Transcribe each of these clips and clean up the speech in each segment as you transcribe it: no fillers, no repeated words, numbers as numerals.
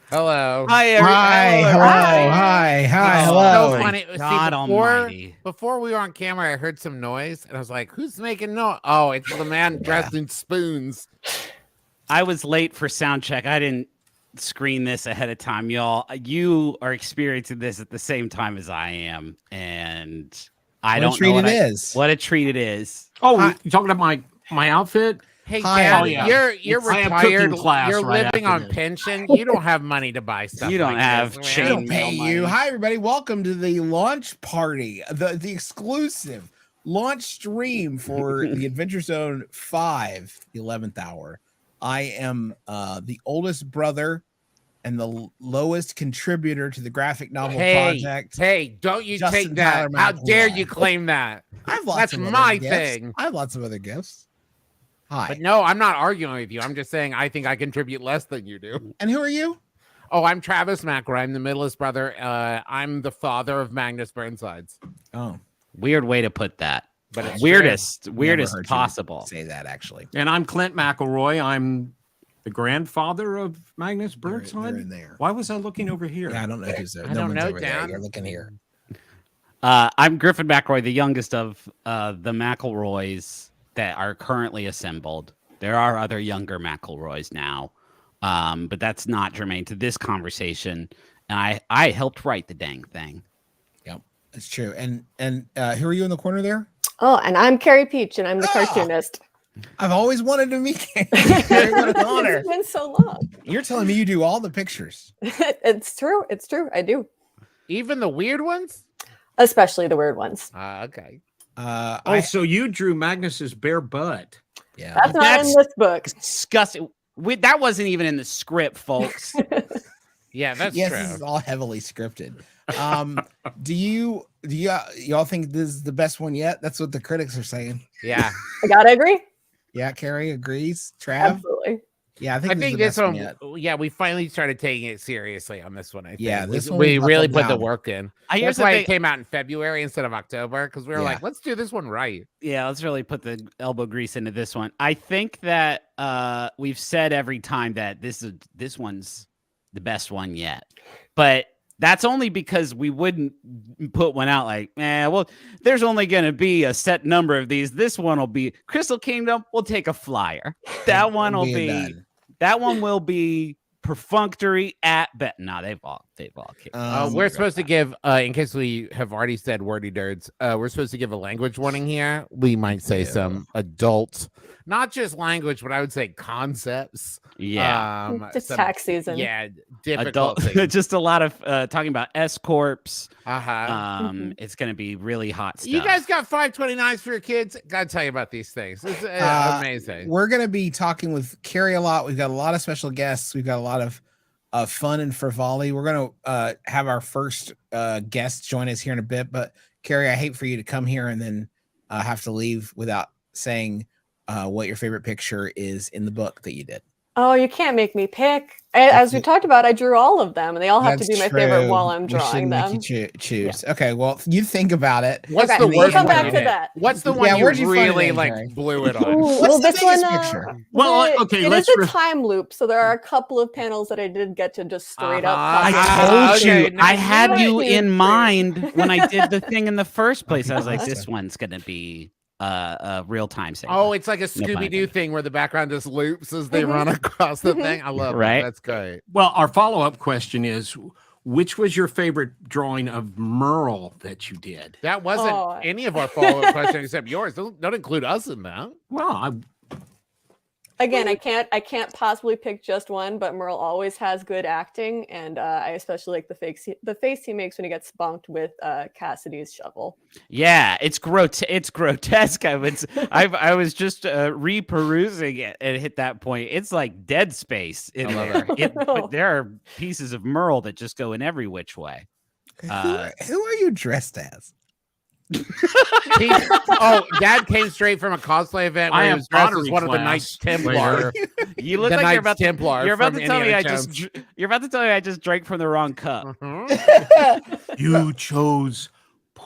Hello. Hi, hello. So funny. God almighty. Before we were on camera, I heard some noise, and I was like, "Who's making noise?" Oh, it's the man dressed in spoons. I was late for sound check. I didn't screen this ahead of time, y'all. You are experiencing this at the same time as I am, and I don't know what a treat it is. Oh, you talking about my outfit? Hey, Dad, you're retired. Class you're right living on pension. You don't have money to buy stuff. You don't like have this, chain. I don't pay you. Hi, everybody. Welcome to the launch party, the exclusive launch stream for the Adventure Zone 5, 11th Hour. I am the oldest brother and the lowest contributor to the graphic novel project. Hey, don't you Justin take that. Tyler How McElroy. dare you claim that? That's my thing. I have lots of other gifts. Hi. But no, I'm not arguing with you. I'm just saying I think I contribute less than you do. And who are you? Oh, I'm Travis McElroy. I'm the middleest brother. I'm the father of Magnus Burnsides. Oh, weird way to put that. But it's weirdest Never possible. Say that actually. And I'm Clint McElroy. I'm the grandfather of Magnus Burnside. They're in there. Why was I looking over here? Yeah, I don't know who's there. I don't know, over there. Dan. You're looking here. I'm Griffin McElroy, the youngest of the McElroys that are currently assembled. There are other younger McElroys now, but that's not germane to this conversation. And I helped write the dang thing. Yep, it's true. And who are you in the corner there? Oh, and I'm Carey Pietsch, and I'm the cartoonist. I've always wanted to meet Carey. What an honor. It's been so long. You're telling me you do all the pictures. It's true. It's true. I do. Even the weird ones? Especially the weird ones. Okay. So you drew Magnus's bare butt. Yeah. That's not in this book. Disgusting. That wasn't even in the script, folks. Yeah, that's yes, true. This is all heavily scripted. Do y'all think this is the best one yet? That's what the critics are saying. Yeah. I gotta agree. Yeah, Carey agrees. Trav? Absolutely. Yeah, I I think this this one, yet. yeah, we finally started taking it seriously on this one. I think. Yeah, this one we was really up put and the down. work in. Here's That's the why thing. it came out in February instead of October, because we were like, let's do this one right. Yeah, let's really put the elbow grease into this one. I think that we've said every time that this one's the best one yet, but that's only because we wouldn't put one out like, well, there's only going to be a set number of these. This one will be Crystal Kingdom. We'll take a flyer. That one will be. That one will be perfunctory at bet. No, they've all kicked. We're supposed to give, in case we have already said wordy nerds, we're supposed to give a language warning here. We might say some adult, not just language, but I would say concepts. Yeah. Just tax season. Yeah. Difficult Adult, things. just a lot of talking about S corps. It's going to be really hot stuff. You guys got 529s for your kids? Gotta tell you about these things. It's amazing. We're going to be talking with Carey a lot. We've got a lot of special guests. We've got a lot of fun and frivolity. We're going to have our first guest join us here in a bit. But Carey, I hate for you to come here and then have to leave without saying what your favorite picture is in the book that you did. Oh, you can't make me pick. As we talked about, I drew all of them, and they all have to be my favorite while I'm drawing them. Make you choose. Yeah. Okay, well, you think about it. What's okay, the worst come one back you to did? that. What's the one you really Carey? blew it on? What's the biggest picture? Well, okay, it let's is a time loop, so there are a couple of panels that I did get to just straight up. I told you, I had you in mind when I did the thing in the first place. I was like, this one's going to be a real time saver. Oh, it's like a Scooby-Doo thing where the background just loops as they run across the thing. I love it. That's great. Well, our follow-up question is, which was your favorite drawing of Merle that you did? That wasn't any of our follow-up questions except yours. Don't include us in that. Well, Again, I can't possibly pick just one, but Merle always has good acting, and I especially like the face he makes when he gets bumped with Cassidy's shovel. Yeah, it's grotesque. I was just re-perusing it and hit that point. It's like Dead Space in there. But there are pieces of Merle that just go in every which way. Who are you dressed as? Dad came straight from a cosplay event where he was dressed as one of the Knights Templar. You look like you're about to tell me I just drank from the wrong cup. You chose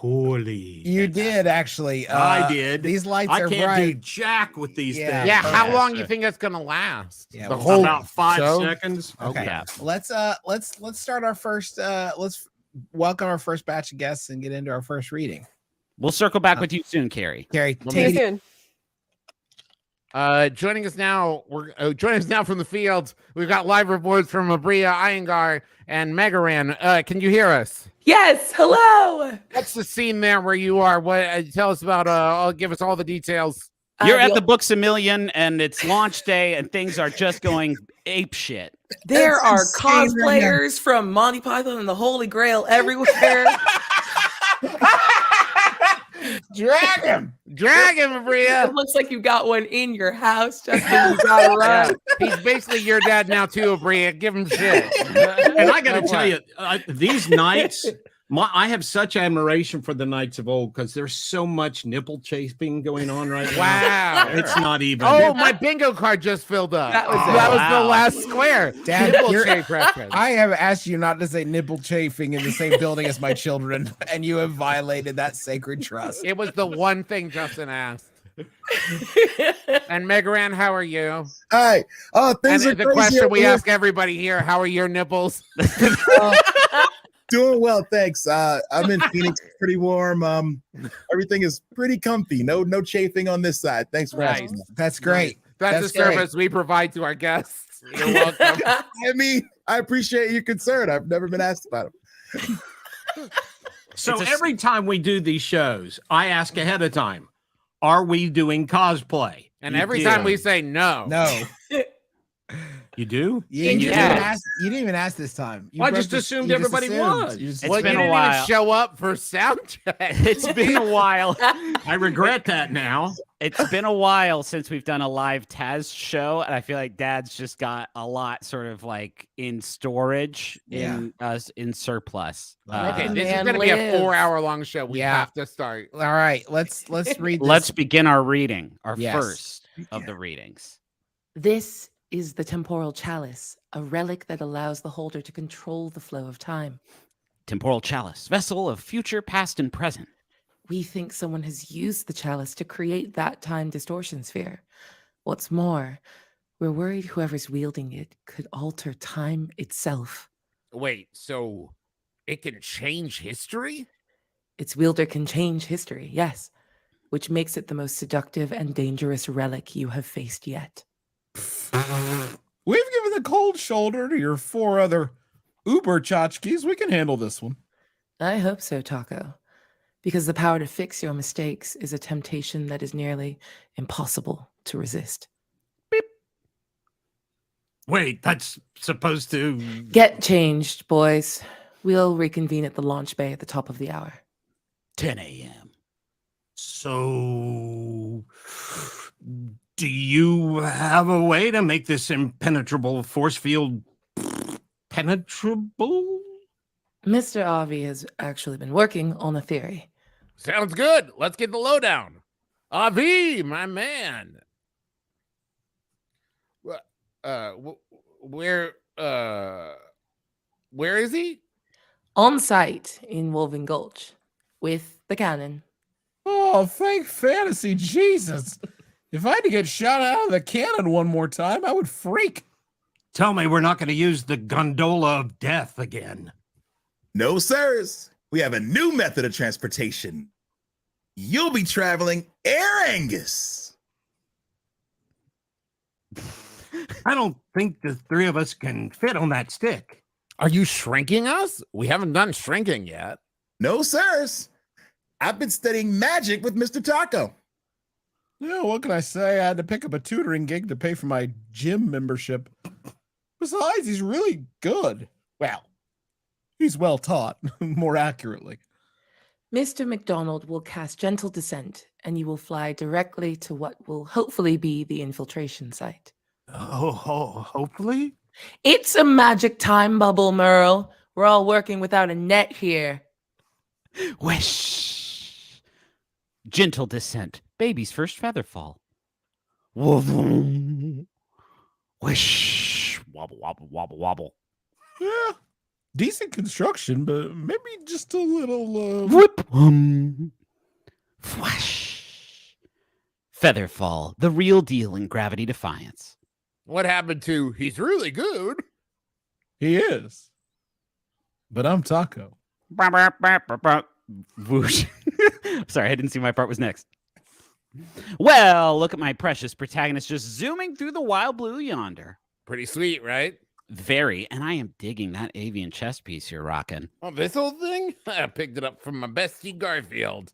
poorly. You at that. did actually. I did. These lights I are can't bright. do jack with these Yeah. things. Yeah, how Yes. long you think it's gonna last? Yeah, the well, whole About 5 show? seconds. Okay. Yeah. Let's start our first. Let's welcome our first batch of guests and get into our first reading. We'll circle back with you soon, Carey. Carey, Let See you take it. soon. Joining us now, joining us now from the field. We've got live reports from Aabria Iyengar and McElroy. Can you hear us? Yes, hello. What's the scene there where you are? What? Tell us about. Give us all the details. You're at the Books a Million, and it's launch day, and things are just going ape shit. There That's are insane right now. cosplayers from Monty Python and the Holy Grail everywhere. Drag him, Aabria. It looks like you got one in your house, Justin. You gotta run. He's basically your dad now too, Aabria. Give him shit. And I got to What? tell you, these knights, I have such admiration for the knights of old because there's so much nipple chafing going on right now. Wow. It's not even. Oh, my bingo card just filled up. That was it. That was Wow. the last square. Dad, Nipple you're- shape reference. I have asked you not to say nipple chafing in the same building as my children, and you have violated that sacred trust. It was the one thing Justin asked. And Megaran, how are you? Hi. Oh, And things are the crazy question over we here. ask everybody here: how are your nipples? Doing well, thanks. I'm in Phoenix, pretty warm. Everything is pretty comfy. No chafing on this side. Thanks for Nice. asking. That's great. That's That's a service we provide to our guests. You're welcome. I mean, I appreciate your concern. I've never been asked about it. So It's a- every time we do these shows, I ask ahead of time, are we doing cosplay? And You every do. time we say no, No, You do? you Yeah. didn't even ask this time. You Well, I broke just the- assumed you just everybody assumed. was. You just- It's well, you been a didn't while. even show up for sound check. It's been a while. I regret that now. It's been a while since we've done a live Taz show, and I feel like Dad's just got a lot sort of like in storage, in surplus. Okay, The this is man going to be a lives. 4-hour-long show. We Yeah. have to start. All right, let's read. This. Let's begin our reading, our Yes. first of the readings. This is the temporal chalice, a relic that allows the holder to control the flow of time. Temporal chalice, vessel of future, past, and present. We think someone has used the chalice to create that time distortion sphere. What's more, we're worried whoever's wielding it could alter time itself. Wait, so it can change history? Its wielder can change history, yes, which makes it the most seductive and dangerous relic you have faced yet. We've given the cold shoulder to your 4 other Uber tchotchkes. We can handle this one. I hope so, Taco, because the power to fix your mistakes is a temptation that is nearly impossible to resist. Wait, that's supposed to. Get changed, boys. We'll reconvene at the launch bay at the top of the hour. 10 a.m. So, do you have a way to make this impenetrable force field penetrable? Mr. Avi has actually been working on a theory. Sounds good. Let's get the lowdown. Avi, my man. Where is he? On site in Wolven Gulch with the cannon. Oh, fake fantasy, Jesus! If I had to get shot out of the cannon one more time, I would freak. Tell me we're not going to use the gondola of death again. No, sirs. We have a new method of transportation. You'll be traveling Air Angus. I don't think the three of us can fit on that stick. Are you shrinking us? We haven't done shrinking yet. No, sirs. I've been studying magic with Mr. Taco. Yeah, what can I say? I had to pick up a tutoring gig to pay for my gym membership. Besides, he's really good. Well, he's well taught, more accurately. Mr. McDonald will cast gentle descent, and you will fly directly to what will hopefully be the infiltration site. Hopefully. It's a magic time bubble, Merle. We're all working without a net here. Whoosh. Gentle descent. Baby's first feather fall. Whoa. Whoosh. Wobble, wobble, wobble, wobble. Yeah, Decent construction, but maybe just a little. Whoop. Whoosh. Featherfall, the real deal in Gravity Defiance. What happened to he's really good? He is. But I'm Taco. Whoosh. Sorry, I didn't see my part was next. Well, look at my precious protagonist just zooming through the wild blue yonder. Pretty sweet, right? Very, and I am digging that avian chess piece you're rocking. Oh, this old thing? I picked it up from my bestie Garfield.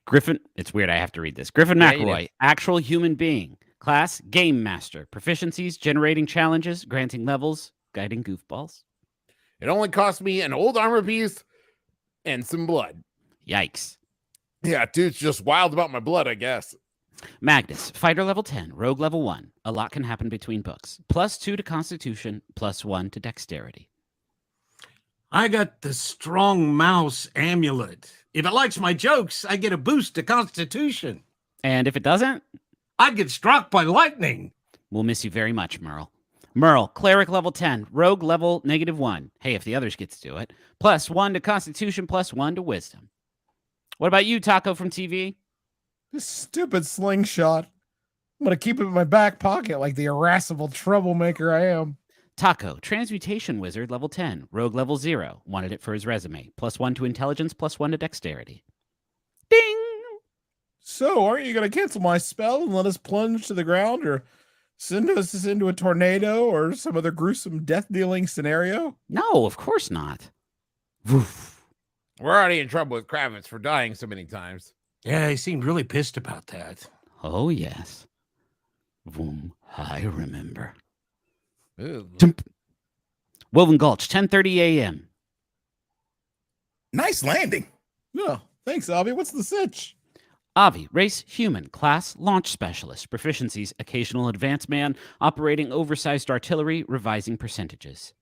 Griffin, it's weird I have to read this. Griffin Yeah, you McElroy, actual human being. Class, game master. Proficiencies, generating challenges, granting levels, guiding goofballs. It only cost me an old armor piece and some blood. Yikes. Yeah, dude's just wild about my blood, I guess. Magnus, fighter level 10, rogue level 1. A lot can happen between books. +2 to constitution, +1 to dexterity. I got the strong mouse amulet. If it likes my jokes, I get a boost to constitution. And if it doesn't, I'd get struck by lightning. we'll miss you very much, Merle. Merle, cleric level 10, rogue level -1. Hey, if the others get to do it. +1 to constitution, +1 to wisdom. What about you, Taco from TV? This stupid slingshot. I'm going to keep it in my back pocket like the irascible troublemaker I am. Taco, transmutation wizard level 10, rogue level 0. Wanted it for his resume. +1 to intelligence, +1 to dexterity. Ding! So, aren't you going to cancel my spell and let us plunge to the ground or send us into a tornado or some other gruesome death-dealing scenario? No, of course not. Woof. We're already in trouble with Kravitz for dying so many times. Yeah, he seemed really pissed about that. Oh, yes. Vroom, I remember. Ooh. Woven Gulch, 10:30 a.m. Nice landing. No, thanks, Abby. What's the sitch? Avi, race human, class launch specialist, proficiencies occasional advanced man, operating oversized artillery, revising percentages.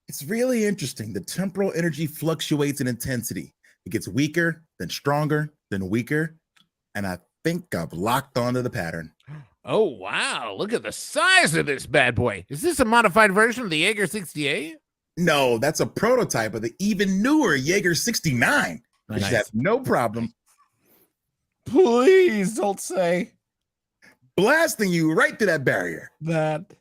It's really interesting. The temporal energy fluctuates in intensity. It gets weaker, then stronger, then weaker. And I think I've locked onto the pattern. Oh, wow. Look at the size of this bad boy. Is this a modified version of the Jaeger 68? No, that's a prototype of the even newer Jaeger 69, which Nice. has no problem Please don't say blasting you right to that barrier. that.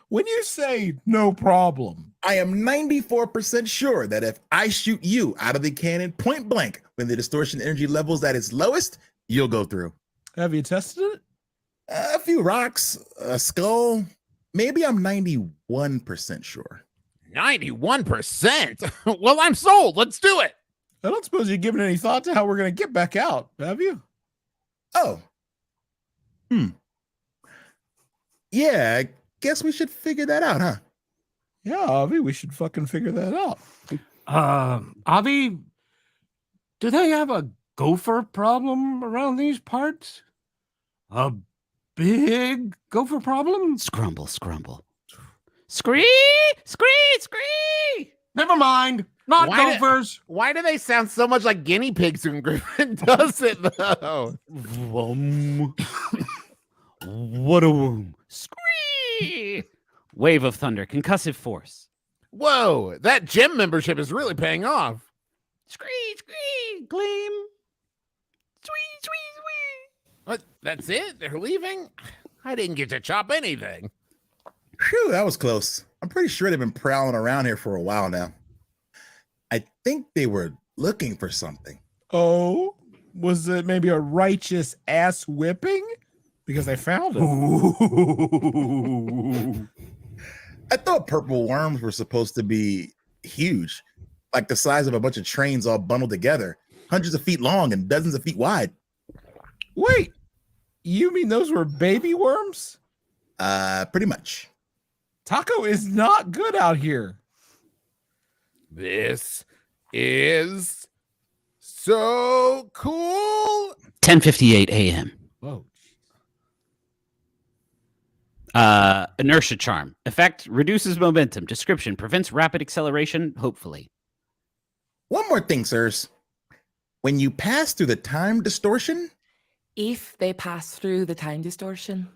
When you say no problem, I am 94% sure that if I shoot you out of the cannon point blank when the distortion energy level's at its lowest, you'll go through. have you tested it? A few rocks, a skull. Maybe I'm 91% sure. 91%? Well, I'm sold. Let's do it. I don't suppose you've given any thought to how we're going to get back out, have you? Oh. Yeah, I guess we should figure that out, huh? Yeah, Avi, we should fucking figure that out. Avi, do they have a gopher problem around these parts? A big gopher problem? Scrumble, scrumble. Scree! Scree! Scree! Never mind. Not Why did- gophers. Why do they sound so much like guinea pigs when Griffin does it, though? What a woom. Scree! Wave of thunder, concussive force. Whoa, that gym membership is really paying off. Scree! Scree! Gleam! Sweet, sweet, sweet! What? That's it? They're leaving? I didn't get to chop anything. Phew, that was close. I'm pretty sure they've been prowling around here for a while now. I think they were looking for something. Oh, was it maybe a righteous ass whipping? Because they found it. I thought purple worms were supposed to be huge, like the size of a bunch of trains all bundled together, hundreds of feet long and dozens of feet wide. Wait, you mean those were baby worms? Pretty much. Taco is not good out here. This is so cool. 10:58 a.m. Whoa. Inertia charm. Effect reduces momentum. Description prevents rapid acceleration, hopefully. One more thing, sirs. When you pass through the time distortion, If they pass through the time distortion,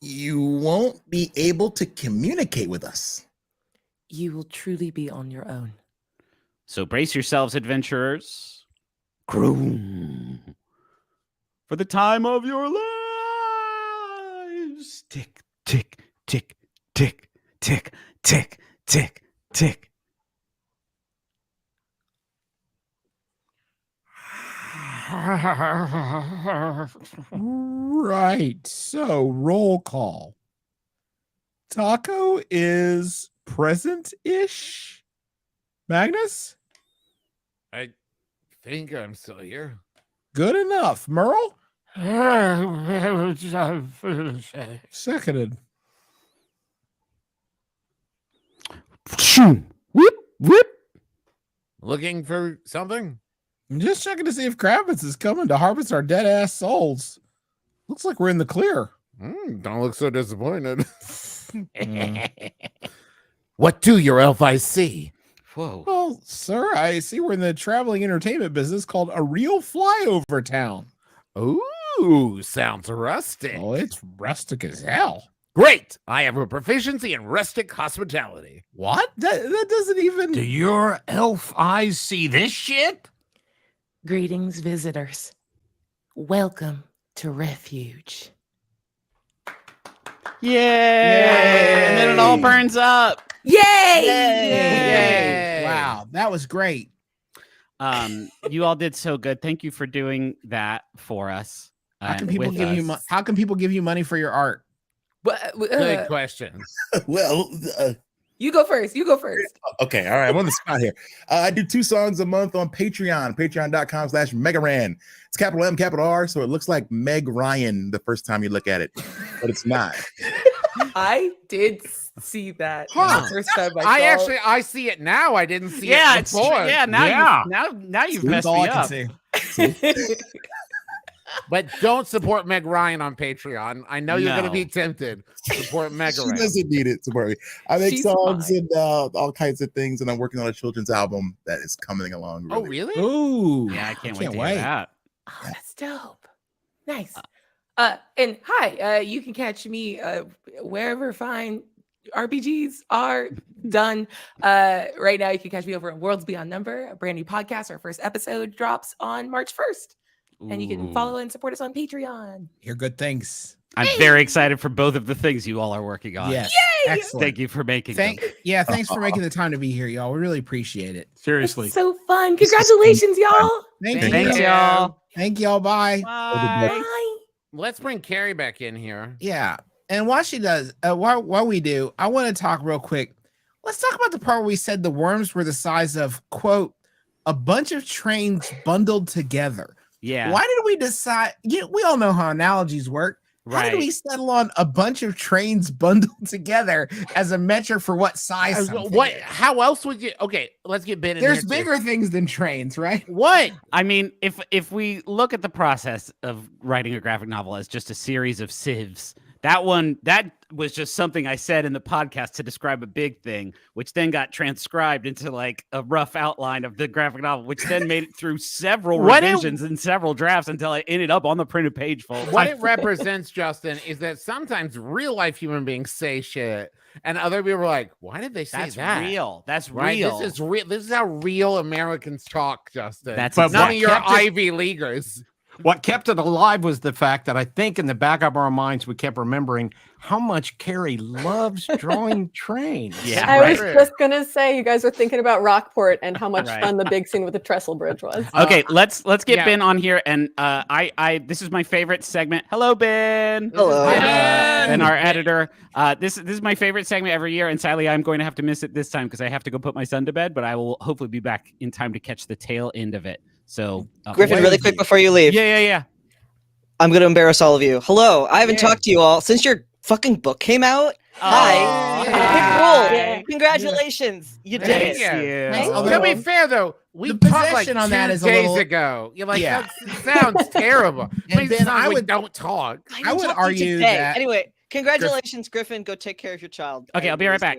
you won't be able to communicate with us. you will truly be on your own. So brace yourselves, adventurers. Croon. For the time of your lives. Tick, tick, tick, tick, tick, tick, tick, tick. Right. So roll call. Taco is present-ish. Magnus? I think I'm still here. Good enough. Merle? Seconded. Whoop, whoop. Looking for something? I'm just checking to see if Kravitz is coming to harvest our dead ass souls. Looks like we're in the clear. Don't look so disappointed. What do your elf eyes see? Whoa. Well, sir, I see we're in the traveling entertainment business called a real flyover town. Ooh, sounds rustic. Oh, it's rustic as hell. Great. I have a proficiency in rustic hospitality. What? That doesn't even. Do your elf eyes see this shit? Greetings, visitors. Welcome to Refuge. Yay! And then it all burns up. Yay! Yay! Wow, that was great. You all did so good. Thank you for doing that for us. How can and people with give you? us. How can people give you money for your art? Good question. Well, You go first. You go first. okay, all right. I'm on the spot here. I do 2 songs a month on Patreon, patreon.com/Megaran. It's capital M, capital R, so it looks like Meg Ryan the first time you look at it, but it's not. I did see that Huh. the first time I saw it. I see it now. I didn't see Yeah, it it's before. yeah. Now Yeah. you've That's messed all me I up. can see. But don't support Meg Ryan on Patreon. I know you're going to No. be tempted. Support Meg She Ryan. doesn't need it. Support me. I make She's songs fine. and all kinds of things, and I'm working on a children's album that is coming along. Oh, Really. really? Ooh, Yeah, I can't wait can't to wait. hear that. Oh, that's dope. Nice. And hi, you can catch me wherever fine RPGs are done. Right now, you can catch me over at Worlds Beyond Number, a brand new podcast. Our first episode drops on March 1st. And you can Ooh. follow and support us on Patreon. Hear good things. I'm very excited for both of the things you all are working on. Yes, Yay! excellent. Thank you for making them. Thanks for making the time to be here, y'all. We really appreciate it. Seriously. It's so fun. Congratulations, y'all. Thank Thank you. Thanks, you. y'all. Thank y'all. Bye. Bye. Bye. Let's bring Carey back in here. Yeah. And while she does, while we do, I want to talk real quick. Let's talk about the part where we said the worms were the size of, quote, a bunch of trains bundled together. Yeah. Why did we decide? We all know how analogies work. How did we Right. settle on a bunch of trains bundled together as a metric for what size? something is? How else would you? Okay, let's get Ben in There's here, too. bigger things than trains, right? What? I mean, if we look at the process of writing a graphic novel as just a series of sieves, that was just something I said in the podcast to describe a big thing, which then got transcribed into like a rough outline of the graphic novel, which then made it through several revisions and several drafts until it ended up on the printed page, folks. What it represents, Justin, is that sometimes real life human beings say shit, and other people are like, "Why did they say That's that?" real. That's Right? real. This is real. This is how real Americans talk, Justin. That's But none what of your kept it- Ivy Leaguers. What kept it alive was the fact that I think in the back of our minds we kept remembering how much Carey loves drawing trains. Yeah. I was right. just gonna say, you guys are thinking about Rockport and how much Right. fun the big scene with the trestle bridge was. Okay, let's get yeah. Ben on here, and I this is my favorite segment. Hello, Ben. Hello. And our editor. This is my favorite segment every year, and sadly, I'm going to have to miss it this time because I have to go put my son to bed. But I will hopefully be back in time to catch the tail end of it. So, Griffin, really quick before you leave, yeah. I'm going to embarrass all of you. Hello, I haven't Yeah. talked to you all since your fucking book came out. Hi. Aw. Cool. Yeah. Congratulations. You did Thank it. you. Thanks. Although- To be fair, though, we The talked like possession on that 2 is a days little- ago. You're like, Yeah. that sounds terrible. And Please, Ben, son, I we would- don't talk. I would talked to you argue today. that- Anyway, congratulations, Griffin. Go take care of your child. Okay, I'll be right back.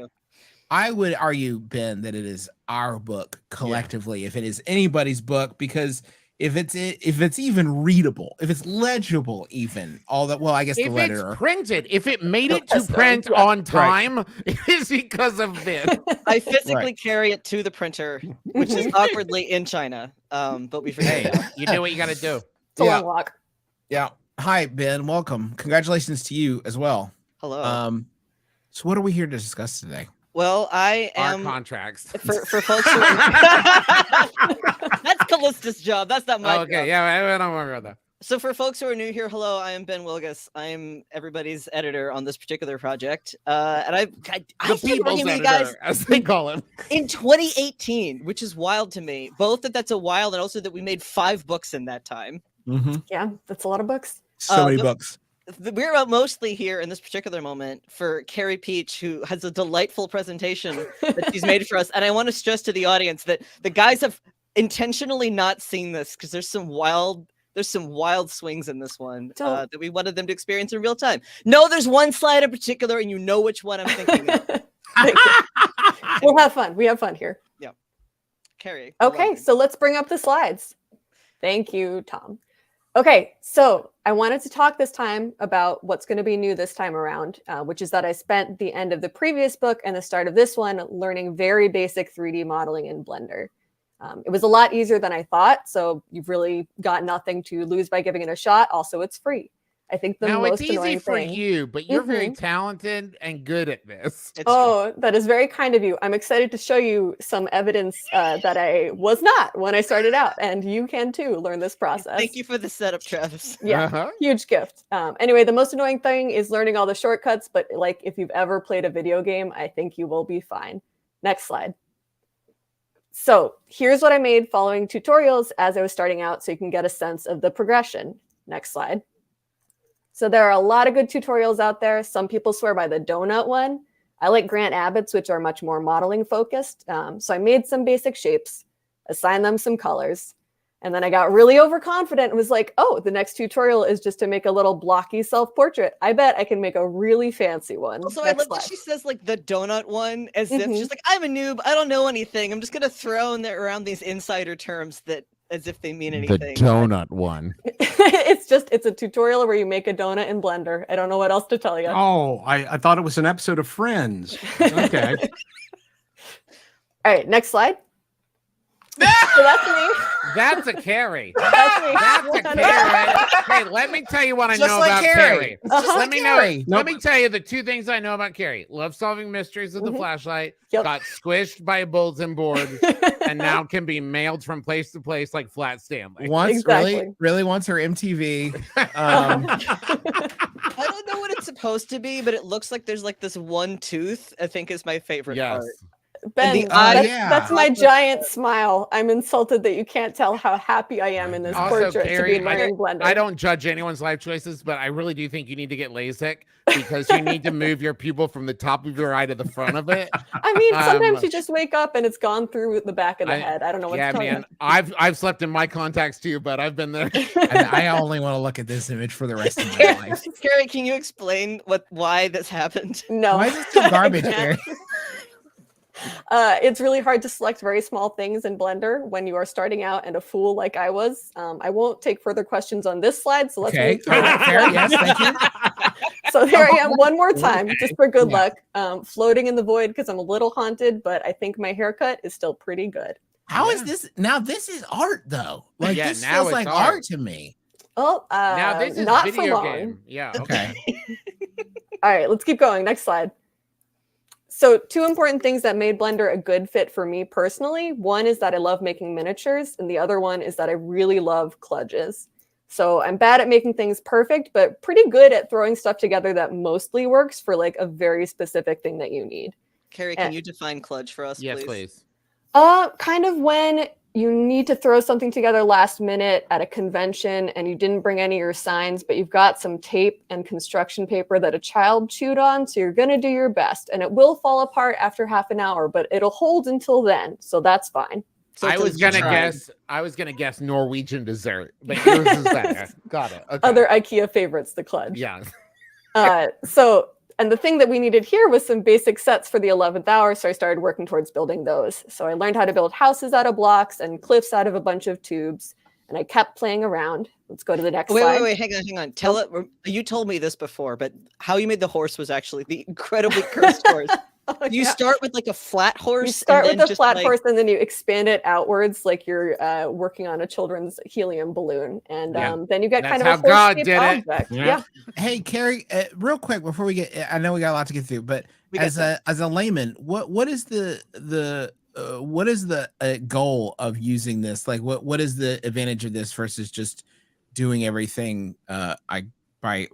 I would argue, Ben, that it is our book collectively, if it is anybody's book, because if it's even readable, if it's legible, even all that. Well, I guess the If letter. it's printed, if it made it to Yes, though. print Yeah. on time, it is because of this. I physically carry it to the printer, which is awkwardly in China. But we forget. Hey, you do what you got to do. It's a Yeah. long walk. Yeah. Hi, Ben. Welcome. Congratulations to you as well. Hello. So what are we here to discuss today? Well, I Our am contracts. for folks who that's Callista's job. That's not my Okay, job. yeah, I don't worry about that. So for folks who are new here, hello, I am Ben Wilgus. I am everybody's editor on this particular project. And I The started people's working with you editor, guys as they call him. in 2018, which is wild to me. Both that's a wild, and also that we made 5 books in that time. Mm-hmm. Yeah, that's a lot of books. So many books. We're mostly here in this particular moment for Carey Pietsch, who has a delightful presentation that she's made for us. And I want to stress to the audience that the guys have intentionally not seen this because there's some wild swings in this one that we wanted them to experience in real time. No, there's one slide in particular, and you know which one I'm thinking of. We'll have fun. We have fun here. Yeah. Carey. Okay, so let's bring up the slides. Thank you, Tom. Okay, so I wanted to talk this time about what's going to be new this time around, which is that I spent the end of the previous book and the start of this one learning very basic 3D modeling in Blender. It was a lot easier than I thought, so you've really got nothing to lose by giving it a shot. Also, it's free. I think the most It's easy annoying for thing. you, but you're very talented and good at this. That is very kind of you. I'm excited to show you some evidence that I was not when I started out, and you can too learn this process. Thank you for the setup, Travis. Yeah, huge gift. Anyway, the most annoying thing is learning all the shortcuts, but like if you've ever played a video game, I think you will be fine. Next slide. So here's what I made following tutorials as I was starting out so you can get a sense of the progression. Next slide. So there are a lot of good tutorials out there. Some people swear by the donut one. I like Grant Abbott's, which are much more modeling focused. So I made some basic shapes, assigned them some colors, and then I got really overconfident and was like, oh, the next tutorial is just to make a little blocky self-portrait. I bet I can make a really fancy one. Also, I love that she says like the donut one as if she's like, I'm a noob. I don't know anything. I'm just going to throw around these insider terms that as if they mean anything. The donut one. It's a tutorial where you make a donut in Blender. I don't know what else to tell you. Oh, I thought it was an episode of Friends. Okay. All right, next slide. So that's me. That's a Carey. That's me. That's a Carey. Hey, let me tell you what I Just know like about Carey. Carey. Just Let like me Carey. know. Let me tell you the 2 things I know about Carey. Love solving mysteries with the flashlight. Yep. Got squished by a bulletin board, and now can be mailed from place to place like Flat Stanley. Once Exactly. really wants her MTV. I don't know what it's supposed to be, but it looks like there's like this one tooth. I think is my favorite Yes. part. Ben, yeah. that's my giant smile. I'm insulted that you can't tell how happy I am in this Also, portrait Carey, to be wearing Blender. I don't judge anyone's life choices, but I really do think you need to get LASIK because you need to move your pupil from the top of your eye to the front of it. I mean, sometimes you just wake up and it's gone through the back of the I- head. I don't know what Yeah, to tell man. I've slept in my contacts too, but I've been there. And I only want to look at this image for the rest of my life. Carey, can you explain why this happened? you. No. Why is it still garbage I here? can't. It's really hard to select very small things in Blender when you are starting out and a fool like I was. I won't take further questions on this slide, so let's Okay, move all right, fair. Yes, thank you. So here I am one more time, just for good Yeah. luck, floating in the void because I'm a little haunted, but I think my haircut is still pretty good. How is this? Now this is art, though. Like Yeah, this now feels it's like art. art to me. Oh, Now this is not for video long. game. Yeah. Okay. All right, let's keep going. Next slide. So 2 important things that made Blender a good fit for me personally. One is that I love making miniatures, and the other one is that I really love kludges. So I'm bad at making things perfect, but pretty good at throwing stuff together that mostly works for like a very specific thing that you need. Carey, can you define kludge for us, Yes, please? please. Kind of when you need to throw something together last minute at a convention and you didn't bring any of your signs, but you've got some tape and construction paper that a child chewed on, so you're going to do your best. And it will fall apart after half an hour, but it'll hold until then, so that's fine. So I it's was a gonna try. guess Norwegian dessert, but yours is better. Got it. Okay. Other IKEA favorites, the kludge. Yeah. And the thing that we needed here was some basic sets for the 11th hour, so I started working towards building those. So I learned how to build houses out of blocks and cliffs out of a bunch of tubes. And I kept playing around. Let's go to the next Wait, slide. wait, hang on. Tell it. You told me this before, but how you made the horse was actually the incredibly cursed horse. Oh, You yeah. start with like a flat horse. You start and with then the just, flat like- horse and then you expand it outwards like you're working on a children's helium balloon. And Yeah. then you get That's kind of how a God horse-shaped did it. object. Yeah. Yeah. Hey, Carey, real quick before we get, I know we got a lot to get through, but We got as a layman, what is the goal of using this? Like, what is the advantage of this versus just doing everything by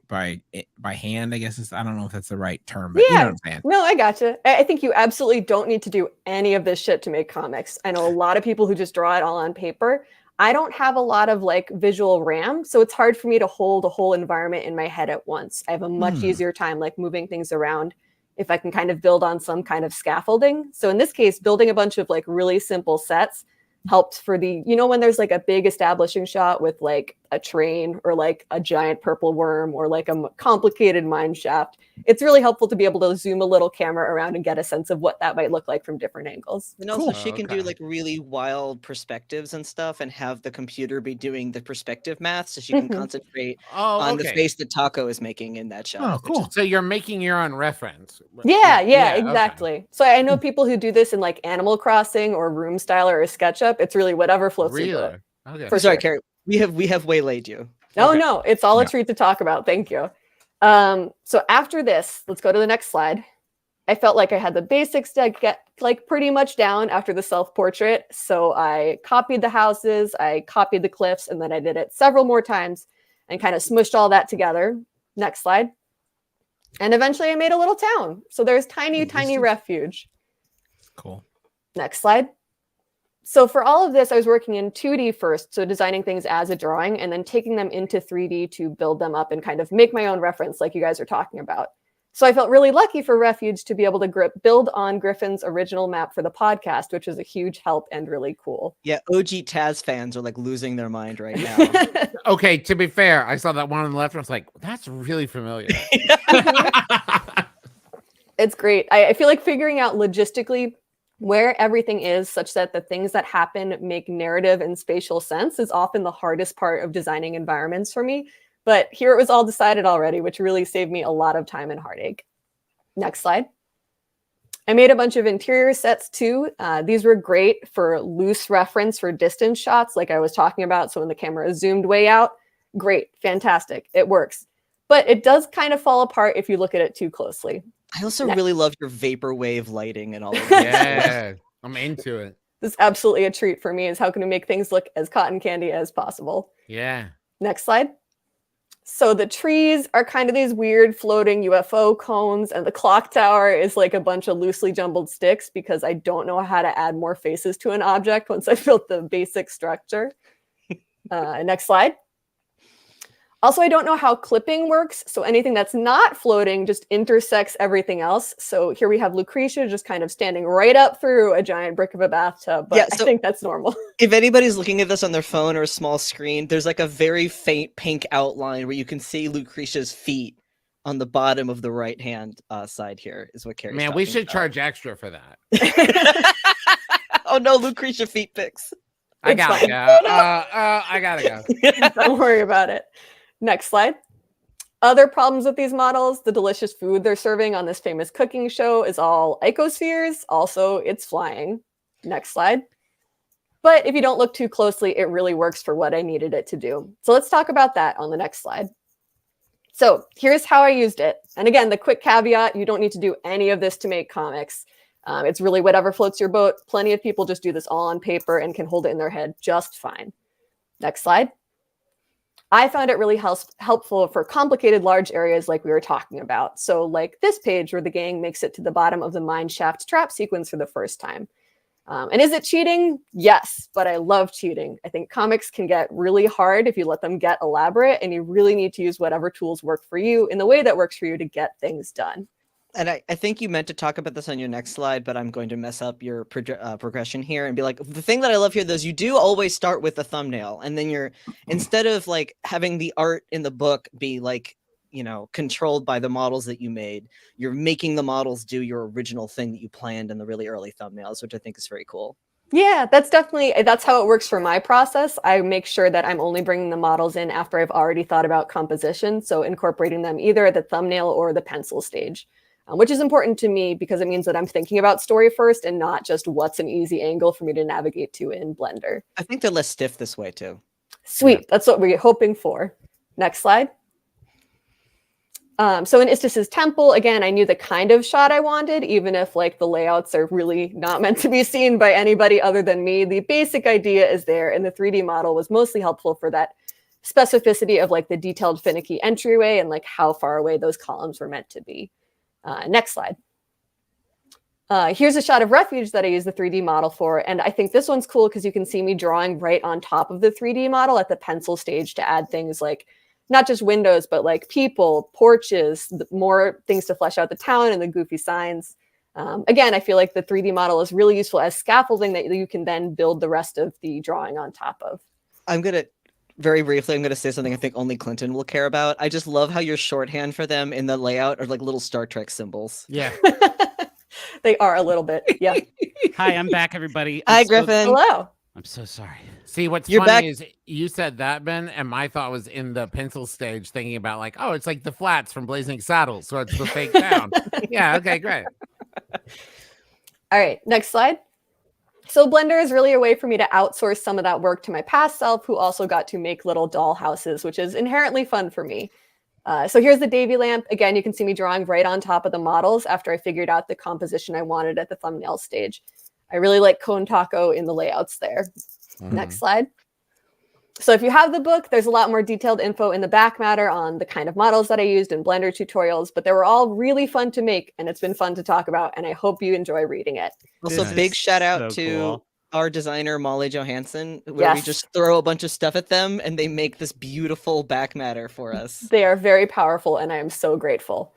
hand? I guess I don't know if that's the right term, but you know what I'm saying. No, I gotcha. I think you absolutely don't need to do any of this shit to make comics. I know a lot of people who just draw it all on paper. I don't have a lot of like visual RAM, so it's hard for me to hold a whole environment in my head at once. I have a much easier time like moving things around if I can kind of build on some kind of scaffolding. So in this case, building a bunch of like really simple sets helped for the, when there's like a big establishing shot with like a train or like a giant purple worm or like a complicated mine shaft, it's really helpful to be able to zoom a little camera around and get a sense of what that might look like from different angles. And also, Cool. she can Okay. do like really wild perspectives and stuff, and have the computer be doing the perspective math, so she can Mhm. concentrate Oh, on the okay. face that Taco is making in that shot. Oh, which is- cool. So you're making your own reference. Yeah, okay. exactly. So I know people who do this in like Animal Crossing or Room Style or SketchUp. It's really whatever floats your Really? boat. Okay. For Sorry, sure. Carey. We have waylaid you. No, Okay. no, it's all a Yeah. treat to talk about. Thank you. So after this, let's go to the next slide. I felt like I had the basics to get like pretty much down after the self-portrait. So I copied the houses, I copied the cliffs, and then I did it several more times and kind of smushed all that together. Next slide. And eventually I made a little town. So there's tiny, tiny refuge. Cool. Next slide. So for all of this, I was working in 2D first, so designing things as a drawing and then taking them into 3D to build them up and kind of make my own reference like you guys are talking about. So I felt really lucky for Refuge to be able to build on Griffin's original map for the podcast, which was a huge help and really cool. Yeah, OG Taz fans are like losing their mind right now. Okay, to be fair, I saw that one on the left and I was like, that's really familiar. It's great. I feel like figuring out logistically where everything is such that the things that happen make narrative and spatial sense is often the hardest part of designing environments for me. But here it was all decided already, which really saved me a lot of time and heartache. Next slide. I made a bunch of interior sets too. These were great for loose reference for distance shots like I was talking about. So when the camera is zoomed way out, great, fantastic, it works. But it does kind of fall apart if you look at it too closely. I also Next. really love your vaporwave lighting and all of that. Yeah, I'm into it. This is absolutely a treat for me is how can we make things look as cotton candy as possible. Yeah. Next slide. So the trees are kind of these weird floating UFO cones, and the clock tower is like a bunch of loosely jumbled sticks because I don't know how to add more faces to an object once I built the basic structure. Next slide. Also, I don't know how clipping works, so anything that's not floating just intersects everything else. So here we have Lucretia just kind of standing right up through a giant brick of a bathtub, but Yeah, I so- think that's normal. If anybody's looking at this on their phone or a small screen, there's like a very faint pink outline where you can see Lucretia's feet on the bottom of the right hand side here is what Carey's Man, we talking should about. charge extra for that. Oh no, Lucretia feet pics. I It's gotta fine. go. I gotta go. Don't worry about it. Next slide. Other problems with these models, the delicious food they're serving on this famous cooking show is all icospheres. Also, it's flying. Next slide. But if you don't look too closely, it really works for what I needed it to do. So let's talk about that on the next slide. So here's how I used it. And again, the quick caveat, you don't need to do any of this to make comics. It's really whatever floats your boat. Plenty of people just do this all on paper and can hold it in their head just fine. Next slide. I found it really helpful for complicated large areas like we were talking about. So like this page where the gang makes it to the bottom of the mine shaft trap sequence for the first time. And is it cheating? Yes, but I love cheating. I think comics can get really hard if you let them get elaborate, and you really need to use whatever tools work for you in the way that works for you to get things done. And I think you meant to talk about this on your next slide, but I'm going to mess up your progression here and be like, the thing that I love here, though, is you do always start with a thumbnail. And then you're, instead of like having the art in the book be like, you know, controlled by the models that you made, you're making the models do your original thing that you planned in the really early thumbnails, which I think is very cool. Yeah, that's how it works for my process. I make sure that I'm only bringing the models in after I've already thought about composition. So incorporating them either at the thumbnail or the pencil stage, which is important to me because it means that I'm thinking about story first and not just what's an easy angle for me to navigate to in Blender. I think they're less stiff this way too. Sweet. That's what we're hoping for. Next slide. So in Istis's temple, again, I knew the kind of shot I wanted, even if like the layouts are really not meant to be seen by anybody other than me. The basic idea is there, and the 3D model was mostly helpful for that specificity of like the detailed finicky entryway and like how far away those columns were meant to be. Next slide. Here's a shot of refuge that I use the 3D model for, and I think this one's cool because you can see me drawing right on top of the 3D model at the pencil stage to add things like not just windows, but like people, porches, more things to flesh out the town and the goofy signs. Again, I feel like the 3D model is really useful as scaffolding that you can then build the rest of the drawing on top of. Very briefly, I'm going to say something I think only Clinton will care about. I just love how your shorthand for them in the layout are like little Star Trek symbols. Yeah. They are a little bit. Yeah. Hi, I'm back, everybody. Hi, Griffin. Hello. I'm so sorry. See, what's You're funny back. is you said that, Ben, and my thought was in the pencil stage thinking about like, oh, it's like the flats from Blazing Saddles, so it's the fake town. Yeah, okay, great. All right, next slide. So Blender is really a way for me to outsource some of that work to my past self, who also got to make little doll houses, which is inherently fun for me. So here's the Davy lamp. Again, you can see me drawing right on top of the models after I figured out the composition I wanted at the thumbnail stage. I really like Cone Taco in the layouts there. Next slide. So if you have the book, there's a lot more detailed info in the back matter on the kind of models that I used in Blender tutorials, but they were all really fun to make, and it's been fun to talk about, and I hope you enjoy reading it. Also, This big is shout out so to cool. our designer, Molly Johansson, where we Yes. just throw a bunch of stuff at them and they make this beautiful back matter for us. They are very powerful, and I am so grateful.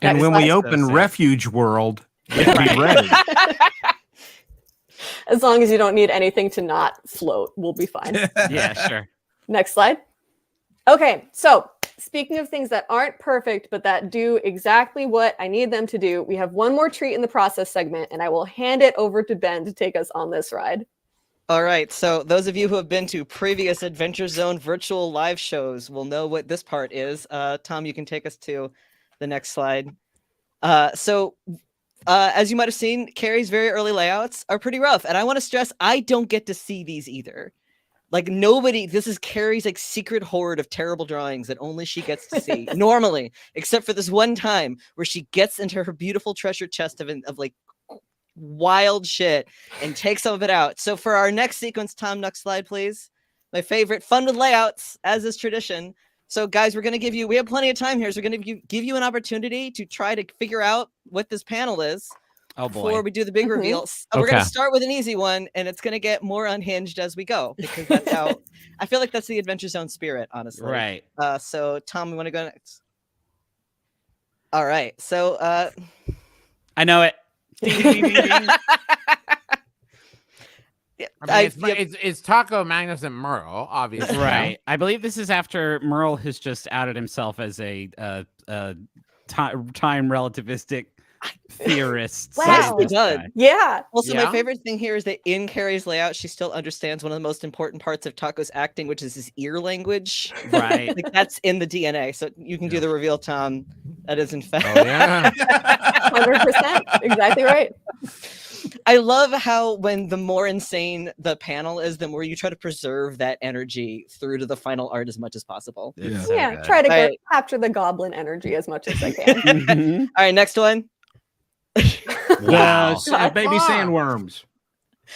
And Next when we slide. open sick. Refuge World, be Right. ready. As long as you don't need anything to not float, we'll be fine. Yeah, sure. Next slide. Okay, so speaking of things that aren't perfect, but that do exactly what I need them to do, we have one more treat in the process segment, and I will hand it over to Ben to take us on this ride. All right, so those of you who have been to previous Adventure Zone virtual live shows will know what this part is. Tom, you can take us to the next slide. As you might have seen, Carey's very early layouts are pretty rough, and I want to stress I don't get to see these either. Like nobody, this is Carey's like secret hoard of terrible drawings that only she gets to see normally, except for this one time where she gets into her beautiful treasure chest of like wild shit and takes some of it out. So for our next sequence, Tom, next slide, please. My favorite, fun with layouts, as is tradition. So guys, we have plenty of time here. So we're going to give you an opportunity to try to figure out what this panel is. Oh boy. Before we do the big reveals. We're going to start with an easy one, and it's going to get more unhinged as we go, because that's how I feel like that's the Adventure Zone spirit, honestly. Right. So Tom, we want to go next. All right. So I know it. Ding, ding, ding, ding. I mean, it's Taco, Magnus, and Merle, obviously. Right. I believe this is after Merle has just outed himself as a time relativistic theorist. Wow. nicely done. Yeah. Also, Yeah. my favorite thing here is that in Carey's layout, she still understands one of the most important parts of Taco's acting, which is his ear language. Right. Like that's in the DNA. So you can do the reveal, Tom. That is in fact. Oh, yeah. 100%. Exactly right. I love how when the more insane the panel is, the more you try to preserve that energy through to the final art as much as possible. Yeah. So Yeah. good. Try to Right. capture the goblin energy as much as I can. Mhm. All right, next one. Wow. Baby Ah. sandworms.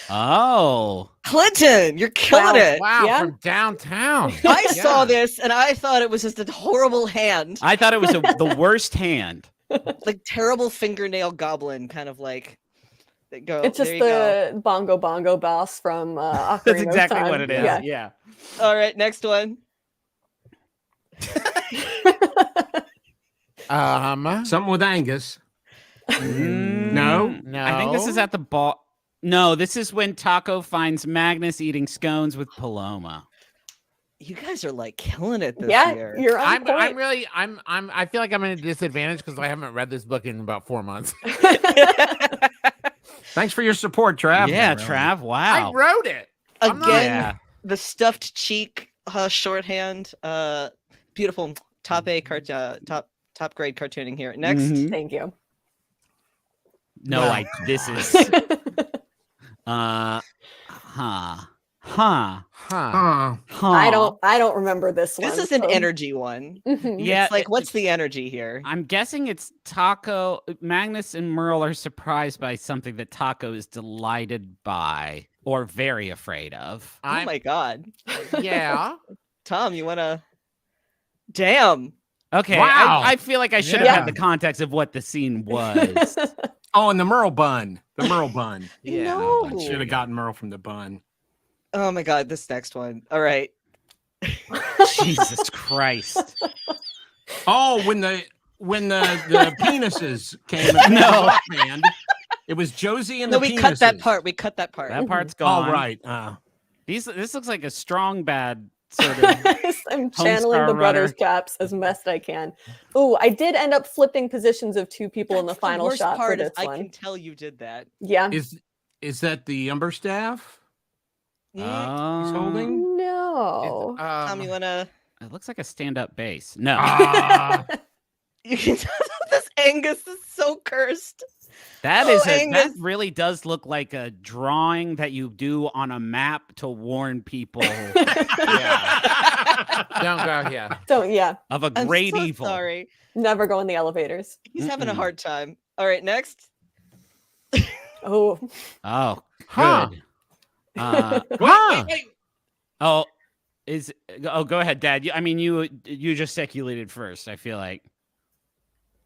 Oh. Clinton, you're killing it. Wow, Yeah. from downtown. I saw Yeah. this and I thought it was just a horrible hand, I thought it was the worst hand. like terrible fingernail goblin, kind of like. It's just there you go. the bongo boss from Ocarina That's of exactly Time. what it is. Yeah. Yeah. All right, next one. Something with Angus. No? No. I think this is at the ball. No, this is when Taco finds Magnus eating scones with Paloma. You guys are like killing it this Yeah, year. you're on I'm point. really I feel like I'm at a disadvantage because I haven't read this book in about 4 months. Thanks for your support, Trav. Yeah, really. Trav. Wow. I wrote it. I'm not- Again, Yeah. the stuffed cheek shorthand. Beautiful top grade cartooning here. Next. Mhm. Thank you. No, Yeah. this is huh. Huh. I don't remember this one. This is an so- energy one. Mhm. Yeah, It's like, what's the energy here? I'm guessing it's Taco. Magnus and Merle are surprised by something that Taco is delighted by or very afraid of. Oh my god. Yeah. Tom, you wanna Damn. Okay, Wow. I feel like I should have Yeah. had the context of what the scene was. Oh, and the Merle bun. The Merle bun. No. Should have gotten Merle from the bun. Oh my god, this next one. All right. Jesus Christ. Oh, when the penises came and No. band, it was Josie and No, the we penises. cut that part. We cut that part. That part's gone. Oh, right. This looks like a strong bad sort of. I'm channeling the Homestar brothers' runner. caps as best I can. Oh, I did end up flipping positions of two people in the That's final worst shot for part is this I one. can tell you did that. Yeah. Is that the Umber staff he's Um, holding? No. Tom, you wanna It looks like a stand-up bass. No. Ah, you can tell this Angus is so cursed. That Oh, is that Angus. really does look like a drawing that you do on a map to warn people Don't go here. So yeah, of a I'm great so evil. sorry. never go in the elevators. He's having a Mm-mm. hard time. All right, next. Oh, Oh, Huh. good. Huh. Oh, go ahead, Dad. You gesticulated first. I feel like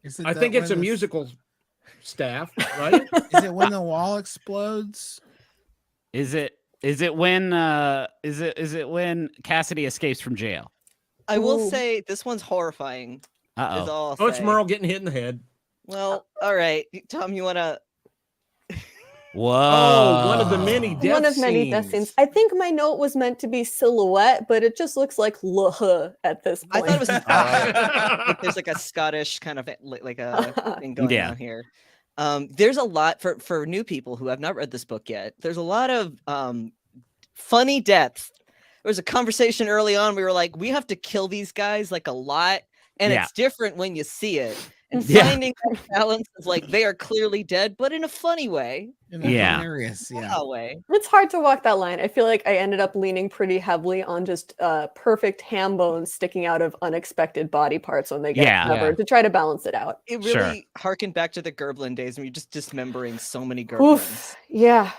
Is it I that think it's a when the- musical staff, right? Is it when the wall explodes? is it when when Cassidy escapes from jail? I will Ooh. say this one's horrifying. Is Uh-oh. all I'll Oh, it's say. Merle getting hit in the head. Well, all right. Tom, you wanna Whoa. Oh, one of the many death one of many death scenes. I think my note was meant to be silhouette, but it just looks like luh at this I point. thought it was like there's like a Scottish kind of like a thing going Yeah. on here. There's a lot for new people who have not read this book yet. There's a lot of funny deaths. There was a conversation early on. We were like, we have to kill these guys like a lot, and Yeah. it's different when you see it. And Yeah. finding that balance of like they are clearly dead, but in a funny way, In a Yeah. hilarious, yeah. that way. It's hard to walk that line. I feel like I ended up leaning pretty heavily on just perfect ham bones sticking out of unexpected body parts when they get Yeah. covered to try to balance it out. It Sure. really harkened back to the Gerblin days, and you're just dismembering so many Gerblins. Oof. Yeah.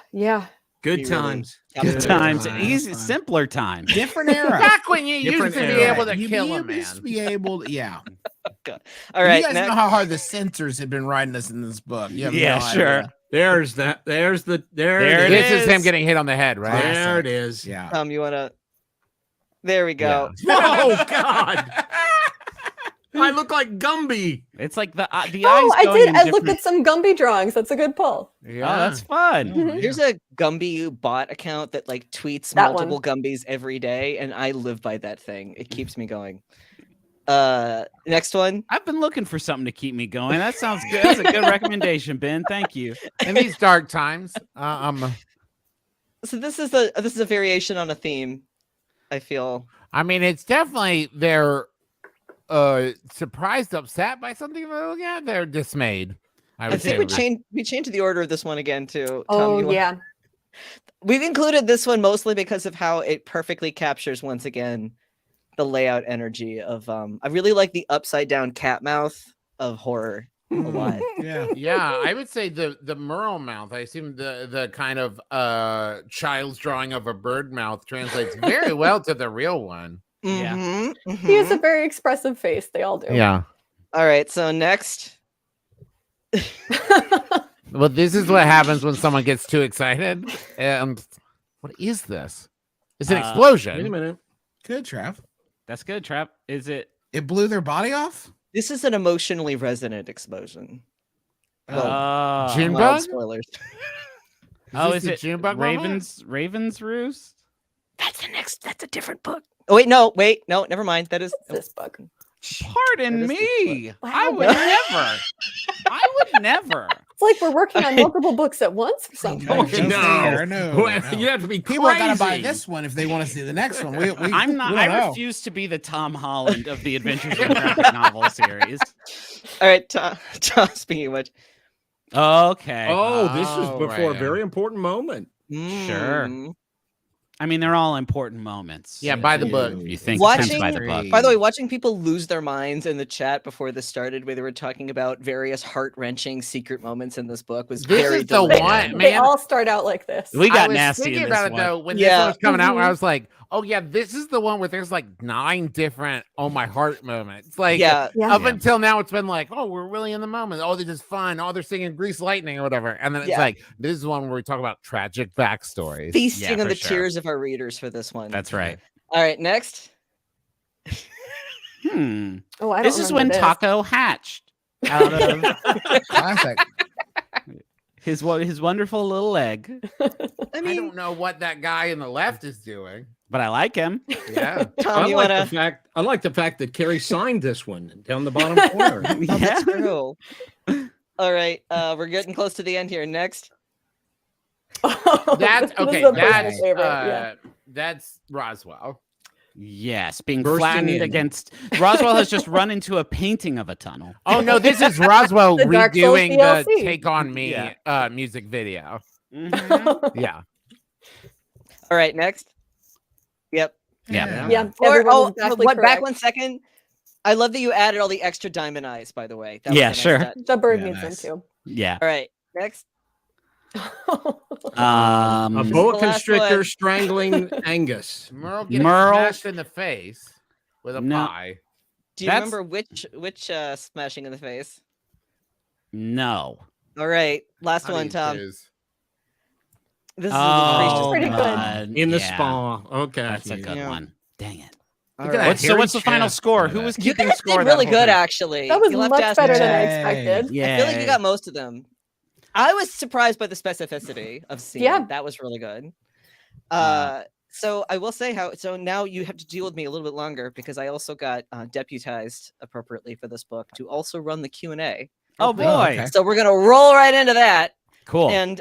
Good He really times. captured Good it. times. Fine, Easy, fine. simpler times. Different era. Back when you used Different to be era. able to You kill a used to man. be able to, yeah. All right, you guys next. know how hard the censors have been writing us in this book. You have Yeah, no sure. idea. There's that. There's the. There There it it This is him is. getting hit on the head, right? There it is. Yeah. You wanna? There we go. Oh God! I look like Gumby. It's like the eyes. Oh, I going did. in I looked different- at some Gumby drawings. That's a good pull. Yeah. Oh, that's fun. Mhm. There's a Gumby bot account that like tweets That multiple Gumbies every day, and I live by that thing. It keeps me going. Next one. I've been looking for something to keep me going. That sounds good. That's a good recommendation, Ben. Thank you. In these dark times, So this is a variation on a theme. I feel. I mean, it's definitely they're surprised, upset by something. Yeah, they're dismayed. I I would think say. we changed the order of this one again too. Tom, Oh you want- yeah. We've included this one mostly because of how it perfectly captures once again the layout energy of I really like the upside down cat mouth of horror a lot. Yeah. Yeah, I would say the Merle mouth. I assume the kind of child's drawing of a bird mouth translates very well to the real one. Yeah. Mhm, He has mhm. a very expressive face. They all do. Yeah. All right, so next. Well, this is what happens when someone gets too excited. And what is this? It's an Uh, explosion. Wait a minute. Good, Trav. That's good, Trap. Is it? It blew their body off? This is an emotionally resonant explosion. Well, June mild bug? spoilers. Oh, this is the it June bug moment? Raven's Roost? That's a different book. Oh wait, no, never mind. That is This book. Pardon That is me. Wow. I would never. I would never. It's like we're working on multiple books at once or something. No, Okay, no, no. no. You have to be People are gonna buy crazy. this one if they want to see the next one. We I'm not. we I don't know. refuse to be the Tom Holland of the Adventures in graphic novel series. All right, Tom, speaking of which. Okay. Oh, this is Oh, before a right. very important moment. Sure. Mm. I mean, they're all important moments. Yeah, buy the book. If you think Watching- by the book. By the way, watching people lose their minds in the chat before this started, where they were talking about various heart-wrenching secret moments in this book, was This very is the delightful. one, They man. all start out like this. We I got was nasty thinking in this about it one. though when this Yeah. one was coming out. Mhm. I was like, "Oh yeah, this is the one where there's like 9 different oh my heart moments." Like, Yeah, Yeah. up until now, it's been like, "Oh, we're really in the moment. Oh, this is fun. Oh, they're singing Grease Lightning or whatever." And then it's Yeah. like, this is one where we talk about tragic backstories. feasting Yeah, on for the sure. tears of our readers for this one. That's right. All right, next. Oh, I don't This is when remember this. Taco hatched out of Classic. his wonderful little egg. I I mean, don't know what that guy in the left is doing. But I like him. Yeah. Tom, I you like wanna? I like the fact that Carey signed this one down the bottom corner. Oh, that's true. All right, we're getting close to the end here. Next. That's This okay. is a personal That's favorite, yeah. that's Roswell. Yes, being Bursting flattened in. against Roswell has just run into a painting of a tunnel. Oh no, this is Roswell The Dark Souls redoing the DLC. "Take on Me" Yeah. music video. Mm-hmm. Yeah. All right, next. Yep. Yeah. Yeah, Or everyone was oh, exactly what? Back correct. 1 second. I love that you added all the extra diamond eyes. By the way. That was Yeah, a nice sure. touch. The bird Yeah, needs nice. them Yeah. All right, next. A Um, boa the last constrictor one. strangling Angus. Merle getting Merle- smashed in the face with a No. pie. Do you That's- remember which smashing in the face? no. All right, last one, Honey Tom. Fizz. This is Oh, pretty good. In the yeah. spa. Okay. That's a good Yeah. one. Dang it. All Look at right. that. What's, so hairy what's the final chest. score? Look at Who that. was You keeping guys score? did that really whole good, thing? actually. That was You'll have to much ask better the than I chat. expected. Yeah. I feel like you got most of them. I was surprised by the specificity of scene. Yeah. That was really good. Uh, So I will say so now you have to deal with me a little bit longer because I also got deputized appropriately for this book to also run the Q&A. Oh boy. okay. So we're gonna roll right into that. Cool. And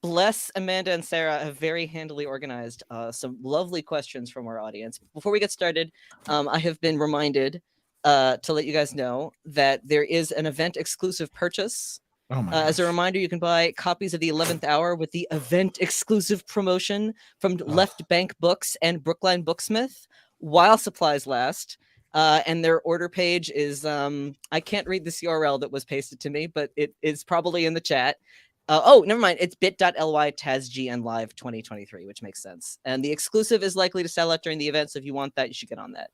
bless Amanda and Sarah have very handily organized some lovely questions from our audience. Before we get started, I have been reminded to let you guys know that there is an event exclusive purchase. Oh my As a gosh. reminder, you can buy copies of the 11th Hour with the event exclusive promotion from Left Bank Books and Brookline Booksmith while supplies last. And their order page is I can't read this URL that was pasted to me, but it is probably in the chat. Oh, never mind. It's bit.ly TazGN Live 2023, which makes sense. And the exclusive is likely to sell out during the event. So if you want that, you should get on that.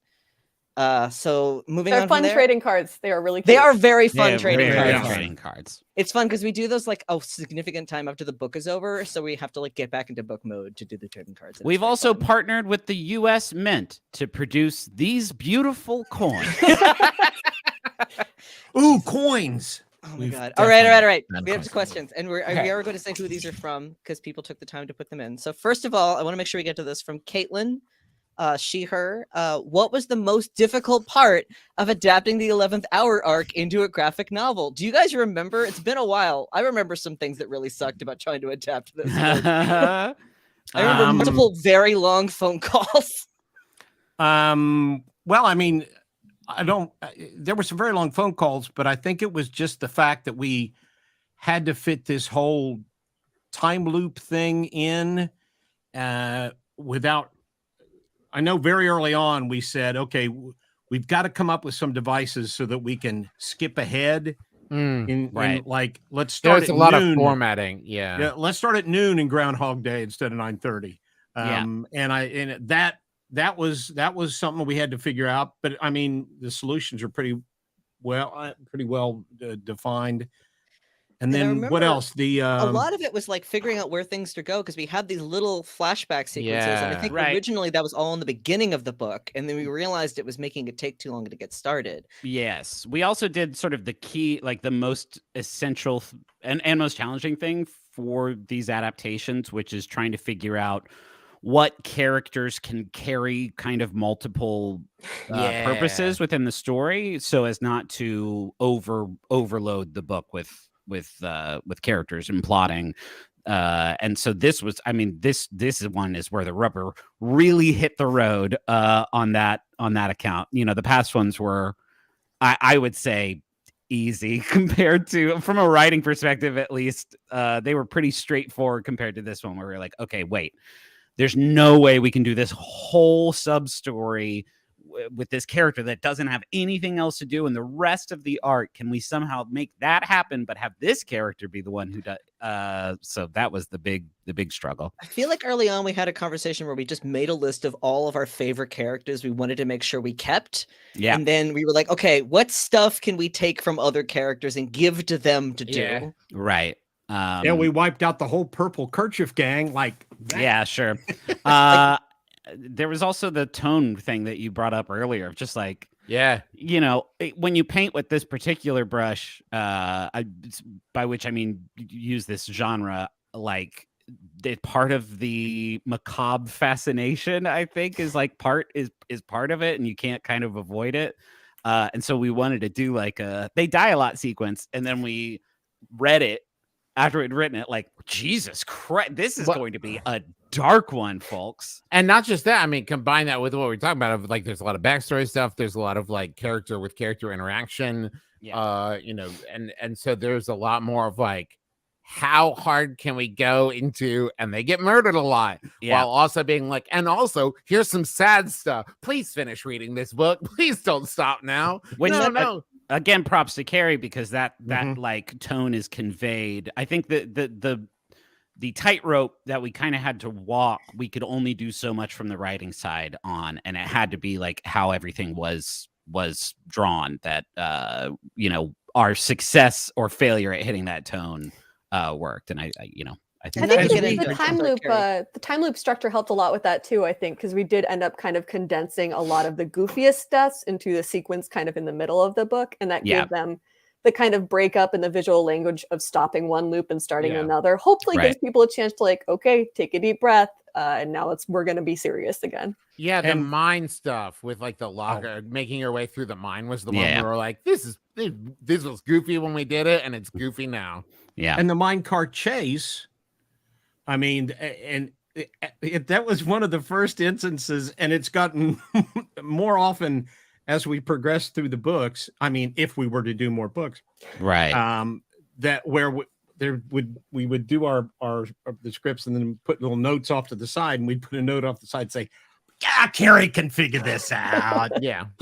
So moving They're on fun from there, trading cards. They are really cute. they are very fun Yeah, trading very cards. good trading cards. It's fun because we do those like a significant time after the book is over, so we have to like get back into book mode to do the trading cards. and it's We've very also fun. partnered with the U.S. Mint to produce these beautiful coins. Ooh, coins. Oh my We've god! All right. done We have questions. questions, and we Okay. are going to say who these are from because people took the time to put them in. So first of all, I want to make sure we get to this from Caitlin. She, her. What was the most difficult part of adapting the 11th Hour arc into a graphic novel? Do you guys remember? It's been a while. I remember some things that really sucked about trying to adapt this. I remember multiple very long phone calls. Well, I mean, I don't. There were some very long phone calls, but I think it was just the fact that we had to fit this whole time loop thing in without. I know very early on we said, okay, we've got to come up with some devices so that we can skip ahead. In Right. like, let's start There's at a lot noon. of formatting. Yeah. Yeah, let's start at noon in Groundhog Day instead of 9:30. Yeah. And that was something we had to figure out. But I mean, the solutions are pretty well defined. And And I then what remember else? The A lot of it was like figuring out where things to go because we had these little flashback sequences, and I Yeah. think Right. originally that was all in the beginning of the book, and then we realized it was making it take too long to get started. Yes. We also did sort of the key, like the most essential and most challenging thing for these adaptations, which is trying to figure out what characters can carry kind of multiple purposes within the story, so as not to overload the book with characters and plotting. And so this was, I mean, this one is where the rubber really hit the road on that account. You know, the past ones were, I would say, easy compared to, from a writing perspective at least. They were pretty straightforward compared to this one, where we're like, okay, wait, there's no way we can do this whole sub story with this character that doesn't have anything else to do in the rest of the arc. Can we somehow make that happen, but have this character be the one who does? So that was the big struggle. I feel like early on we had a conversation where we just made a list of all of our favorite characters we wanted to make sure we kept. Yeah. And then we were like, okay, what stuff can we take from other characters and give to them to do? Right. Yeah, we wiped out the whole purple kerchief gang. Like that. Yeah, sure. There was also the tone thing that you brought up earlier, of just like, you know, when you paint with this particular brush, by which I mean use this genre, like part of the macabre fascination, I think, is like part of it, and you can't kind of avoid it. And so we wanted to do like they die a lot sequence, and then we read it after we'd written it, like, Jesus Christ, this is going to be a dark one, folks. And not just that, I mean, combine that with what we're talking about, of like, there's a lot of backstory stuff, there's a lot of like character with character interaction, you know, and so there's a lot more of like, how hard can we go into, and they get murdered a lot, while also being like, and also here's some sad stuff, please finish reading this book, please don't stop now. No. Again, props to Carey, because that like tone is conveyed. I think that the tightrope that we kind of had to walk, we could only do so much from the writing side on, and it had to be like how everything was drawn, that you know, our success or failure at hitting that tone worked. And I think the time loop structure helped a lot with that too, I think, because we did end up kind of condensing a lot of the goofiest deaths into the sequence kind of in the middle of the book, and that gave them the kind of breakup in the visual language of stopping one loop and starting another. Hopefully gives people a chance to like, okay, take a deep breath, and now we're going to be serious again. Yeah, the mine stuff with like the locker making your way through the mine was the one where we're like, this was goofy when we did it, and it's goofy now. Yeah, and the minecart chase. I mean, and that was one of the first instances, and it's gotten more often as we progress through the books. I mean, if we were to do more books, right? That where we would do our the scripts and then put little notes off to the side, and we'd put a note off the side and say, "Yeah, Carey can figure this out.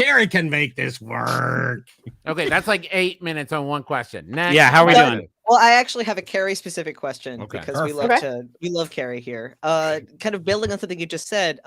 Carey can make this work." Okay, that's like 8 minutes on one question. Next. Yeah, how are we doing? Well, I actually have a Carey specific question, because Perfect. we love Carey here. Kind of building on something you just said,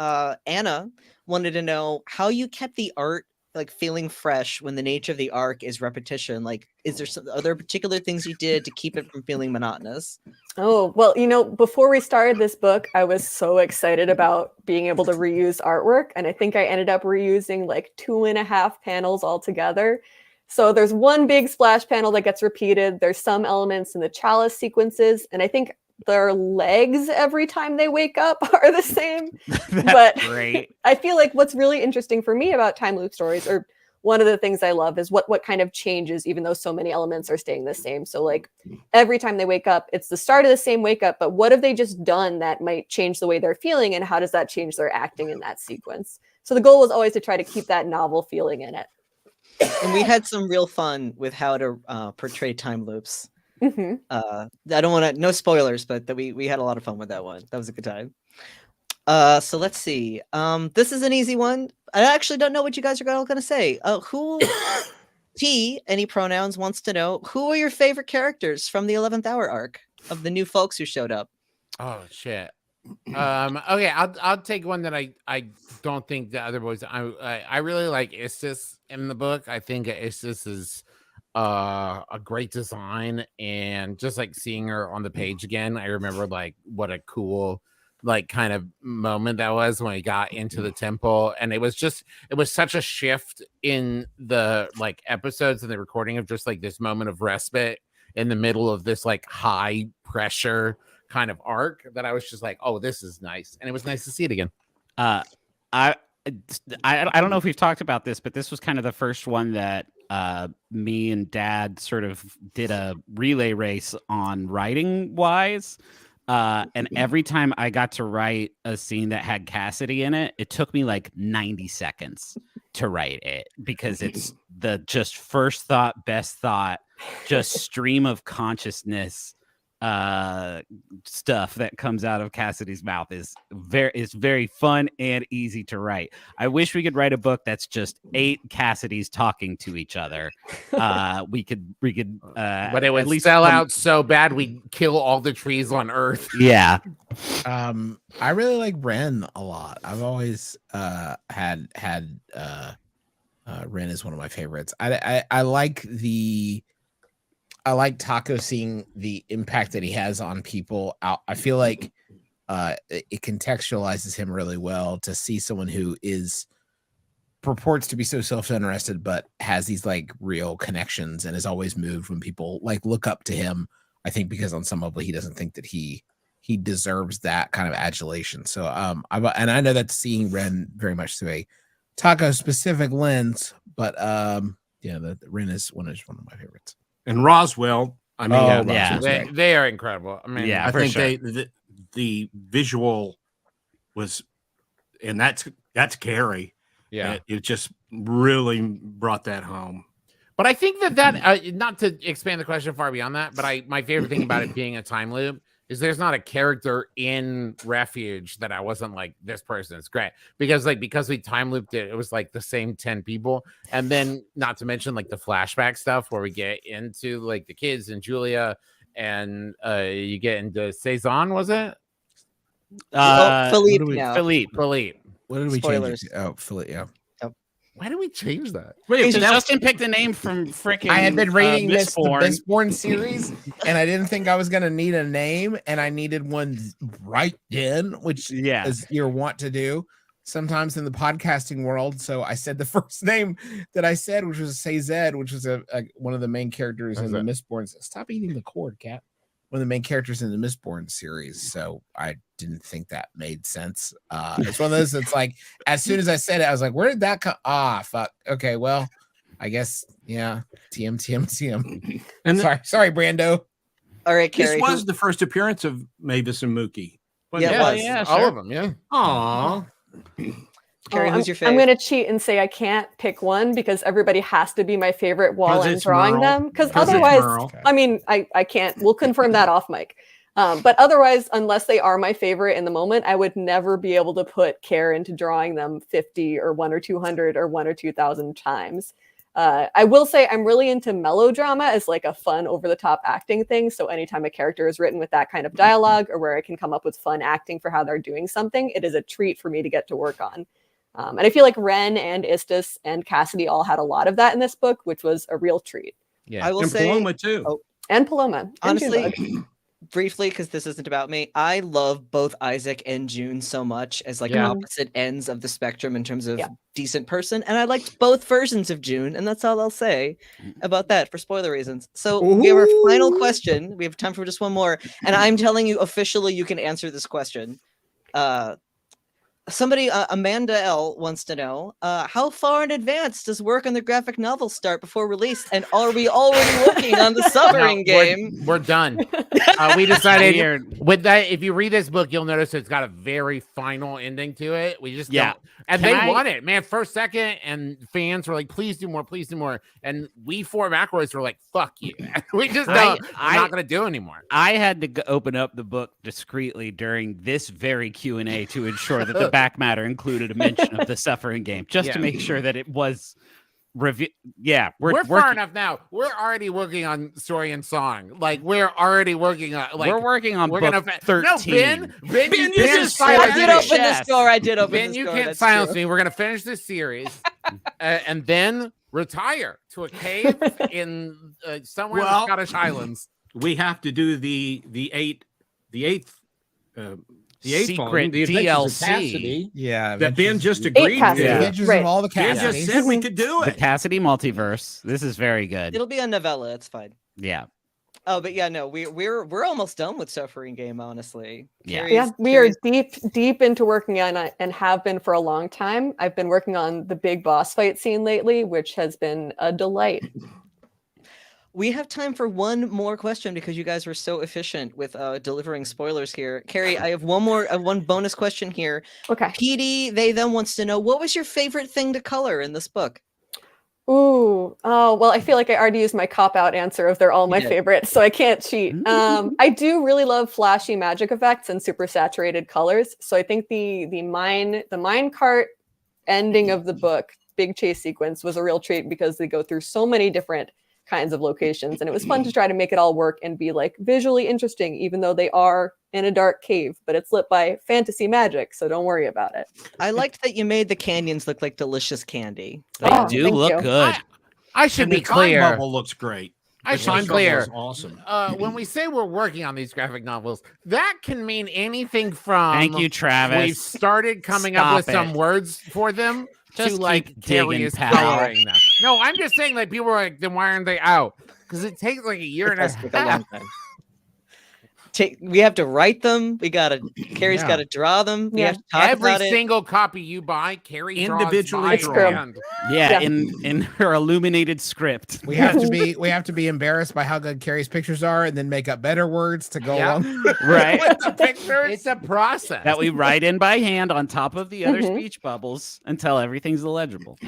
Anna wanted to know how you kept the art like feeling fresh when the nature of the arc is repetition. Like, are there particular things you did to keep it from feeling monotonous? Oh, well, you know, before we started this book, I was so excited about being able to reuse artwork, and I think I ended up reusing like 2.5 panels altogether. So there's one big splash panel that gets repeated. There's some elements in the chalice sequences, and I think their legs every time they wake up are the same. But great. I feel like what's really interesting for me about time loop stories, or one of the things I love, is what kind of changes, even though so many elements are staying the same. So like every time they wake up, it's the start of the same wake up, but what have they just done that might change the way they're feeling, and how does that change their acting in that sequence? So the goal was always to try to keep that novel feeling in it. And we had some real fun with how to portray time loops. Mm-hmm. I don't want to, no spoilers, but we had a lot of fun with that one. That was a good time. So let's see. This is an easy one. I actually don't know what you guys are going to say. Who T, any pronouns, wants to know, who are your favorite characters from the 11th Hour arc of the new folks who showed up? Oh shit. Okay, I'll take one that I don't think the other boys. I really like Istis in the book. I think Istis is a great design, and just like seeing her on the page again, I remember like what a cool like kind of moment that was when we got into the temple, and it was such a shift in the like episodes and the recording of just like this moment of respite in the middle of this like high pressure kind of arc that I was just like, oh, this is nice, and it was nice to see it again. I don't know if we've talked about this, but this was kind of the first one that me and Dad sort of did a relay race on writing wise. And every time I got to write a scene that had Cassidy in it, it took me like 90 seconds to write it because it's the just first thought, best thought, just stream of consciousness stuff that comes out of Cassidy's mouth is very fun and easy to write. I wish we could write a book that's just 8 Cassidys talking to each other. We could But it would at least sell out so bad we'd kill all the trees on Earth. Yeah. I really like Ren a lot. I've always had Ren is one of my favorites. I like Taco seeing the impact that he has on people. I feel like it contextualizes him really well to see someone who purports to be so self-interested, but has these like real connections and is always moved when people like look up to him. I think because on some level he doesn't think that he deserves that kind of adulation. So I know that's seeing Ren very much through a Taco specific lens, but the Ren is one of my favorites. And Roswell, I mean, yeah. They are incredible. I mean, Yeah, I for think sure. the visual was, and that's Carey. yeah. It just really brought that home. But I think that not to expand the question far beyond that, but my favorite thing about it being a time loop is there's not a character in Refuge that I wasn't like, this person is great. Because we time looped it, it was like the same 10 people. And then not to mention like the flashback stuff where we get into like the kids and Julia and you get into Cezanne, was it? Philippe now. Philippe. What did we Spoilers. change it? Oh, Philip, yeah. Why did we change that? Wait, So Justin picked a name from freaking. I had been reading the Mistborn. Mistborn series, and I didn't think I was going to need a name, and I needed one right then, which is you're want to do sometimes in the podcasting world. So I said the first name that I said, which was Zed, which was one of the main characters in the Mistborn. Stop eating the cord, cat. One of the main characters in the Mistborn series. So I didn't think that made sense. It's one of those that's like, as soon as I said it, I was like, where did that come? Fuck. Okay, well, I guess, yeah. TM. And sorry, Brando. All right, Carey. This was the first appearance of Mavis and Mookie. Yeah, all of them, yeah. Aw. Carey, who's your favorite? I'm going to cheat and say I can't pick one because everybody has to be my favorite while I'm it's drawing Merle. them. Because 'Cause it's otherwise, Merle. I mean, I can't. We'll confirm that off mic. But otherwise, unless they are my favorite in the moment, I would never be able to put care into drawing them 50 or 1 or 200 or 1 or 2,000 times. I will say I'm really into melodrama as like a fun over the top acting thing. So anytime a character is written with that kind of dialogue or where I can come up with fun acting for how they're doing something, it is a treat for me to get to work on. And I feel like Ren and Istis and Cassidy all had a lot of that in this book, which was a real treat. Yeah. I will And say, Paloma too. And Paloma. And honestly, Junebug. briefly, because this isn't about me, I love both Isaac and June so much as like Yeah. opposite ends of the spectrum in terms of Yeah. decent person. And I liked both versions of June. And that's all I'll say about that for spoiler reasons. So we have our final question. We have time for just one more. And I'm telling you officially, you can answer this question. Somebody, Amanda L, wants to know, how far in advance does work on the graphic novel start before release? And are we already working on the Suffering game? We're done. We decided with that, if you read this book, you'll notice it's got a very final ending to it. We just don't. And Can they I- want it, man. First, second, and fans were like, please do more, please do more. And we 4 McElroys were like, fuck you. We just don't. I'm not going to do anymore. I had to open up the book discreetly during this very Q&A to ensure that the back matter included a mention of the Suffering game, just to make sure that it was review. Yeah, we're far enough now. We're already working on story and song. Like we're already working on. Like we're working on we're book gonna 13. No, Ben, you you can't just silence I did me. open the store. I did open Ben, the you store. can't That's silence true. me. We're gonna finish this series, and then retire to a cave in somewhere in the Scottish Highlands. We have to do the eighth Secret volume, the Adventures of DLC. Cassidy, Yeah. that Ben just 8 agreed Cassidy. to. Adventures Right. of all the Ben Cassidys. just said we could do The it. Cassidy multiverse. This is very good. It'll be a novella. It's fine. Yeah. Oh, but yeah, no, we're almost done with Suffering Game, honestly. Yeah. Carey's- We are Carey's- deep into working on it and have been for a long time. I've been working on the big boss fight scene lately, which has been a delight. We have time for one more question because you guys were so efficient with delivering spoilers here. Carey, I have one bonus question here. Okay. PD, they then wants to know, what was your favorite thing to color in this book? Ooh, oh, well, I feel like I already used my cop-out answer of they're all my You did. favorites, so I can't cheat. I do really love flashy magic effects and super saturated colors. So I think the mine cart ending of the book, big chase sequence, was a real treat because they go through so many different kinds of locations, and it was fun to try to make it all work and be like visually interesting, even though they are in a dark cave, but it's lit by fantasy magic, so don't worry about it. I liked that you made the canyons look like delicious candy. They Oh, do thank look you. good. I should And be the time clear. bubble looks great. I The should time be bubble clear. is awesome. When we say we're working on these graphic novels, that can mean anything from Thank you, Travis. we've started coming up with Stop some it. words for them Just to keep like digging, Carey is pal. coloring them. No, I'm just saying like people are like, then why aren't they out? Because it takes like a year and a It does take a long half. time. We have to write them. Carey's Yeah. got to draw them. We Yeah. have to talk Every about it. single copy you buy, Carey Individually draws by drawn. hand. Yeah, Yeah. in her illuminated script. We have to be embarrassed by how good Carrie's pictures are, and then make up better words to go Yeah. along. Right. With the pictures, it's a process. That we write in by hand on top of the other Mhm. speech bubbles until everything's illegible.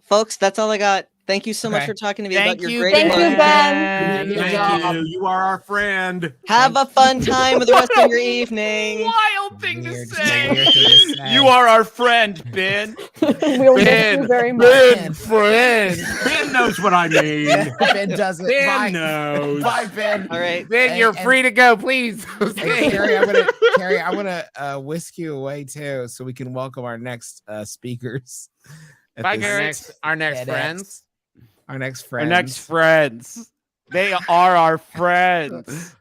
Folks, that's all I got. Thank you so much Okay. for talking to me Thank about your you, great Thank book. you, Ben. Good Thank job. you. You are our friend. Have a fun time with the rest of your evening. Wild thing to Weird, say. weird thing to say. You are our friend, Ben. We'll miss you very much. Ben, friend. Ben knows what I mean. Ben doesn't. Ben Bye. knows. Bye, Ben. All right. Ben, And- you're and- free to go, please. Hey, Carrie, I'm gonna whisk you away too, so we can welcome our next speakers. at Bye, this Carey. Our next TEDx. friends. Our next Our friends. next friends. They are our friends.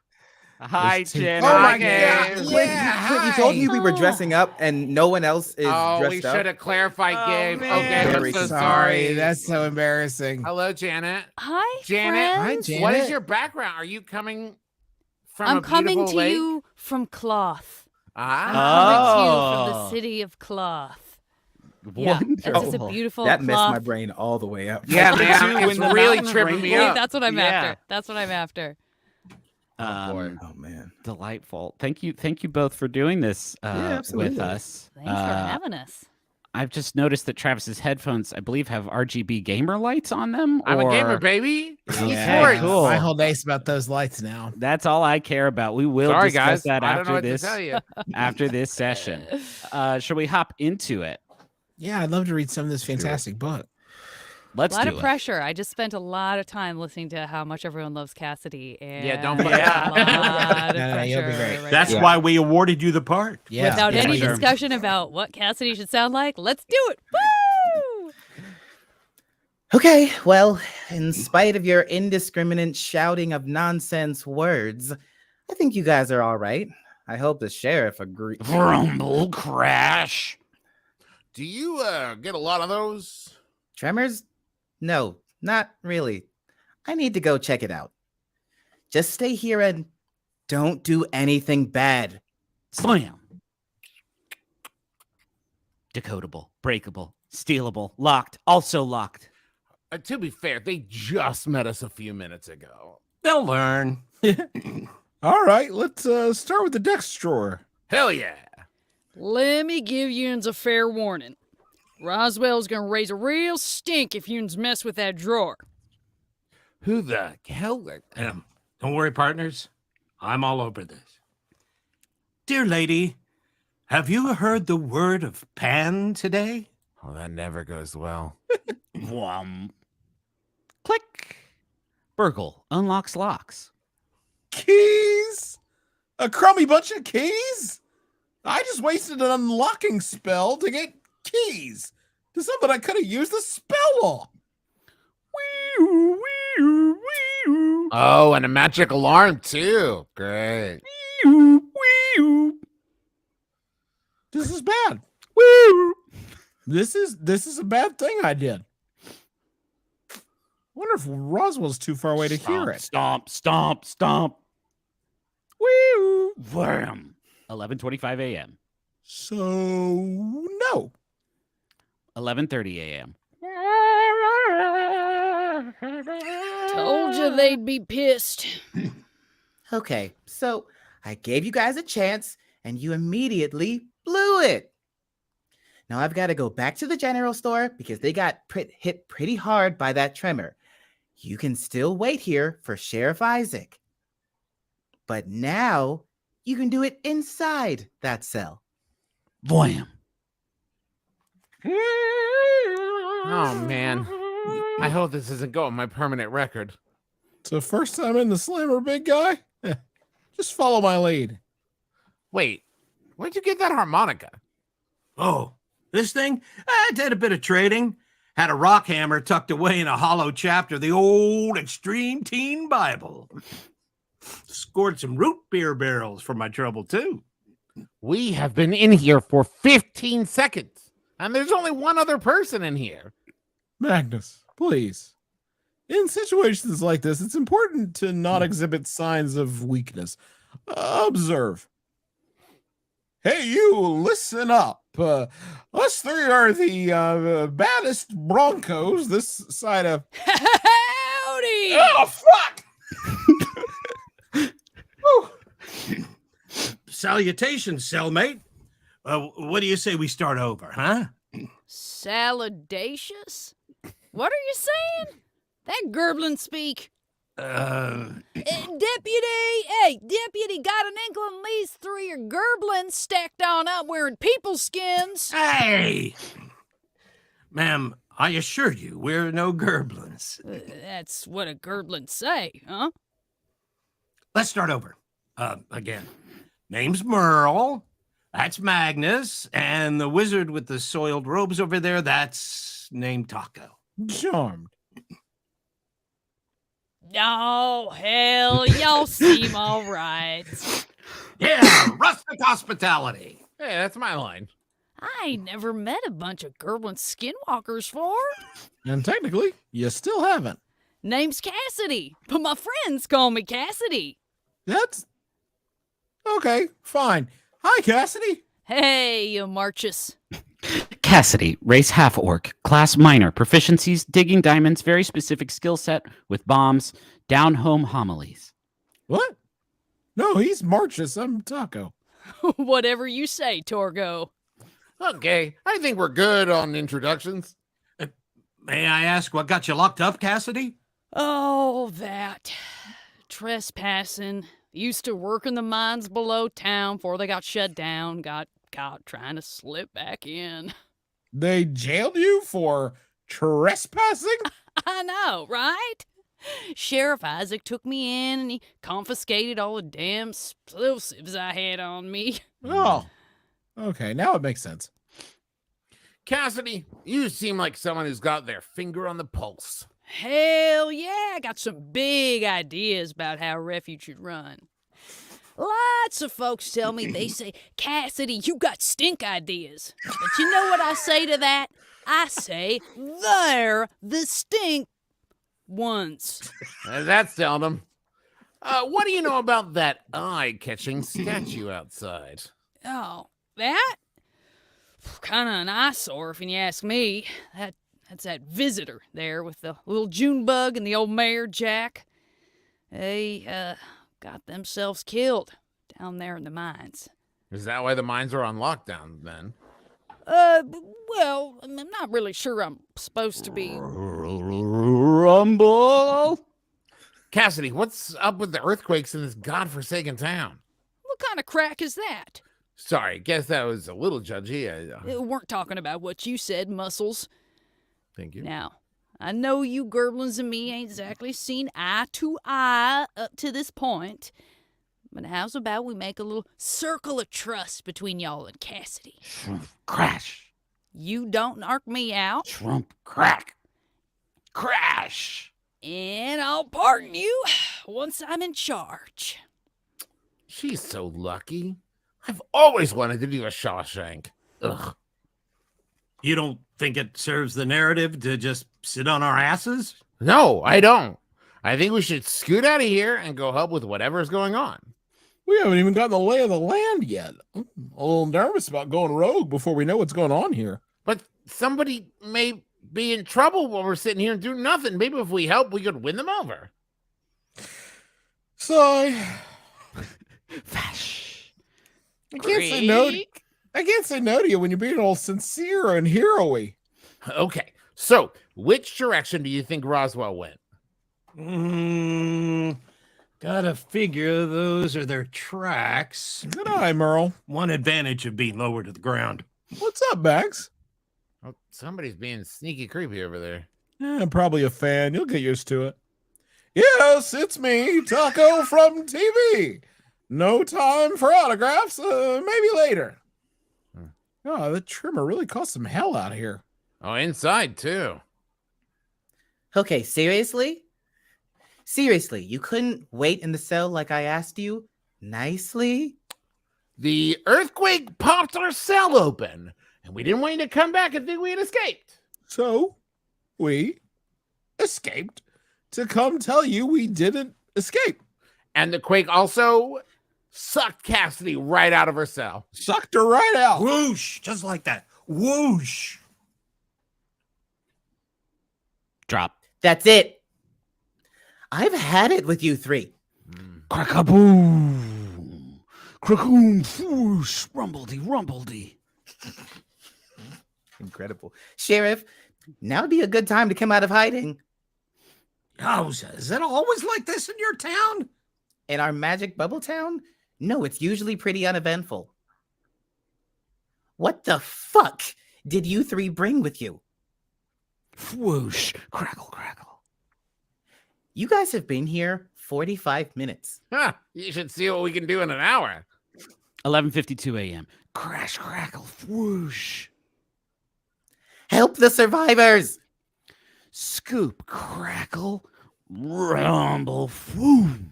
Hi, There's two- Jen. Oh Hi, my Gabe. God. Clint, Yeah, Clint, you told hi. me we were dressing up and no one else is Oh, we dressed up. should have clarified, Oh, Gabe. man. Okay, I'm Very so Sorry, sorry. that's so embarrassing. Hello, Janet. Hi, Janet, friends. Hi, what is Janet. your background? Are you coming from I'm a coming beautiful to lake? you from Cloth. Ah. I'm coming to you from Oh. the city of Cloth. Yeah, Wonderful. this is a beautiful That messed cloth. my brain all the way up. Yeah, Me man, too, it's when the really mountain tripping me rainbow- up. That's what I'm Yeah. after. That's what I'm after. boy. Oh man. Delightful. Thank you both for doing this with absolutely. us. Thanks for having us. I've just noticed that Travis's headphones, I believe, have RGB gamer lights on them. I'm a gamer, or- baby. Okay, Sports. cool. My whole day's about those lights now. That's all I care about. We will Sorry, discuss guys. that I don't know after what this to tell you. after this session. Shall we hop into it? Yeah, I'd love to read some of this fantastic book. Let's A lot do of it. pressure. I just spent a lot of time listening to how much everyone loves Cassidy. And don't put a that- lot of No, you'll be pressure great. right That's now. why we awarded you the part. Yeah, Without yeah, any sure. discussion about what Cassidy should sound like, let's do it. Woo! Okay, well, in spite of your indiscriminate shouting of nonsense words, I think you guys are all right. I hope the sheriff agrees. Rumble crash. Do you get a lot of those? Tremors? No, not really. I need to go check it out. Just stay here and don't do anything bad. Slam. Decodable, breakable, stealable, locked, also locked. To be fair, they just met us a few minutes ago. They'll learn. All right, let's start with the dex drawer. Hell yeah. Let me give yous a fair warning. Roswell's gonna raise a real stink if yous mess with that drawer. Who the hell? Don't worry, partners. I'm all over this. Dear lady, have you heard the word of pan today? Oh, that never goes well. Click. Burgle unlocks locks. Keys? A crummy bunch of keys? I just wasted an unlocking spell to get keys to something I could have used a spell on. Oh, and a magic alarm too. Great. This is bad. This is a bad thing I did. wonder if Roswell's too far away to hear it. Stomp, stomp, stomp. Woo! Wham! 11:25 a.m. So no. 11:30 a.m. Told you they'd be pissed. Okay, so I gave you guys a chance and you immediately blew it. Now I've got to go back to the general store because they got hit pretty hard by that tremor. You can still wait here for Sheriff Isaac. But now you can do it inside that cell. Wham! Oh man, I hope this isn't going my permanent record. So first time in the slammer, big guy? Just follow my lead. Wait, where'd you get that harmonica? Oh, this thing? I did a bit of trading. Had a rock hammer tucked away in a hollow chapter of the old Extreme Teen Bible. Scored some root beer barrels for my trouble, too. We have been in here for 15 seconds, and there's only one other person in here. Magnus, please. In situations like this, it's important to not exhibit signs of weakness. Observe. Hey, you, listen up. Us three are the baddest Broncos this side of... Howdy! Oh, fuck! Salutations, cellmate. What do you say we start over, huh? Saladacious? What are you saying? That Gerblin speak. Deputy! Hey, Deputy, got an inkling these three are Gerblins stacked on up wearing people skins. Hey! Ma'am, I assure you, we're no Gerblins. That's what a Gerblin say, huh? Let's start over. Again. Name's Merle. That's Magnus. And the wizard with the soiled robes over there, that's named Taco. Charmed. Oh, hell, y'all seem all right. Yeah, rustic hospitality. Hey, that's my line. I ain't never met a bunch of Gerblin skinwalkers for. And technically, you still haven't. Name's Cassidy, but my friends call me Cassidy. That's... Okay, fine. Hi, Cassidy. Hey, you Marchus. Cassidy, race half orc, class minor, proficiencies, digging diamonds, very specific skill set with bombs, down home homilies. What? No, he's Marchus. I'm Taco. Whatever you say, Torgo. Okay, I think we're good on introductions. May I ask what got you locked up, Cassidy? Oh, that. Trespassing. Used to work in the mines below town before they got shut down. Got caught trying to slip back in. They jailed you for trespassing? I know, right? Sheriff Isaac took me in and he confiscated all the damn explosives I had on me. Oh, okay. Now it makes sense. Cassidy, you seem like someone who's got their finger on the pulse. Hell yeah, I got some big ideas about how Refuge should run. Lots of folks tell me, they say, Cassidy, you got stink ideas. But you know what I say to that? I say, they're the stink ones. That's telling them. What do you know about that eye-catching statue outside? Oh, that? Kind of an eyesore, if you ask me. That's that visitor there with the little June bug and the old mare, Jack. They, got themselves killed down there in the mines. Is that why the mines are on lockdown, then? Well, I'm not really sure I'm supposed to be. Rumble! Cassidy, what's up with the earthquakes in this godforsaken town? What kind of crack is that? Sorry, guess that was a little judgy. Weren't talking about what you said, Muscles. Thank you. Now, I know you Gerblins and me ain't exactly seen eye to eye up to this point, but how's about we make a little circle of trust between y'all and Cassidy? Shrimp crash. You don't narc me out, Shrimp crack. Crash. and I'll pardon you once I'm in charge. She's so lucky. I've always wanted to do a Shawshank. Ugh. You don't think it serves the narrative to just sit on our asses? No, I don't. I think we should scoot out of here and go help with whatever's going on. We haven't even gotten the lay of the land yet. I'm a little nervous about going rogue before we know what's going on here. But somebody may be in trouble while we're sitting here and doing nothing. Maybe if we help, we could win them over. So Fash. I can't say no. I can't say no to you when you're being all sincere and hero-y. Okay, so which direction do you think Roswell went? Gotta figure those are their tracks. Good eye, Merle. One advantage of being lower to the ground. What's up, Max? Oh, somebody's being sneaky creepy over there. Probably a fan. You'll get used to it. Yes, it's me, Taco from TV. No time for autographs. Maybe later. Oh, the trimmer really caused some hell out here. Oh, inside too. Okay, seriously? Seriously, you couldn't wait in the cell like I asked you? Nicely? The earthquake popped our cell open, and we didn't want you to come back and think we had escaped. So we escaped to come tell you we didn't escape. And the quake also sucked Cassidy right out of her cell. Sucked her right out. Whoosh! Just like that. Whoosh! Drop. That's it. I've had it with you three. Crack-a-boom. Crack-a-boom. Whoosh. Rumbledy. Incredible. Sheriff, now would be a good time to come out of hiding. Oh, is it always like this in your town? In our magic bubble town? No, it's usually pretty uneventful. What the fuck did you three bring with you? Whoosh. Crackle. You guys have been here 45 minutes. Huh, you should see what we can do in an hour. 11:52 a.m. Crash, crackle, whoosh. Help the survivors! Scoop, crackle, rumble, boom.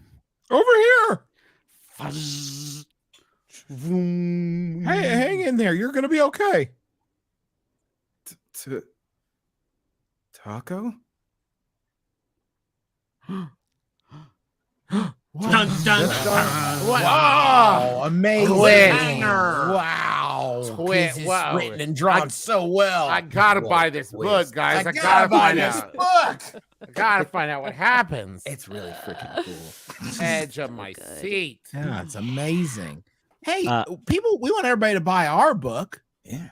Over here. Fuzz. Vroom. Hey, hang in there. You're going to be okay. Taco? Dun, dun, dun. Wow. Amazing. Cliffhanger. Wow. Twit. This is Wow. written and drawn so well. I gotta buy this book, guys. I gotta gotta buy find this out. book. I gotta find out what happens. It's really freaking cool. Edge of my seat. Yeah, it's amazing. Hey, people, we want everybody to buy our book. Yeah.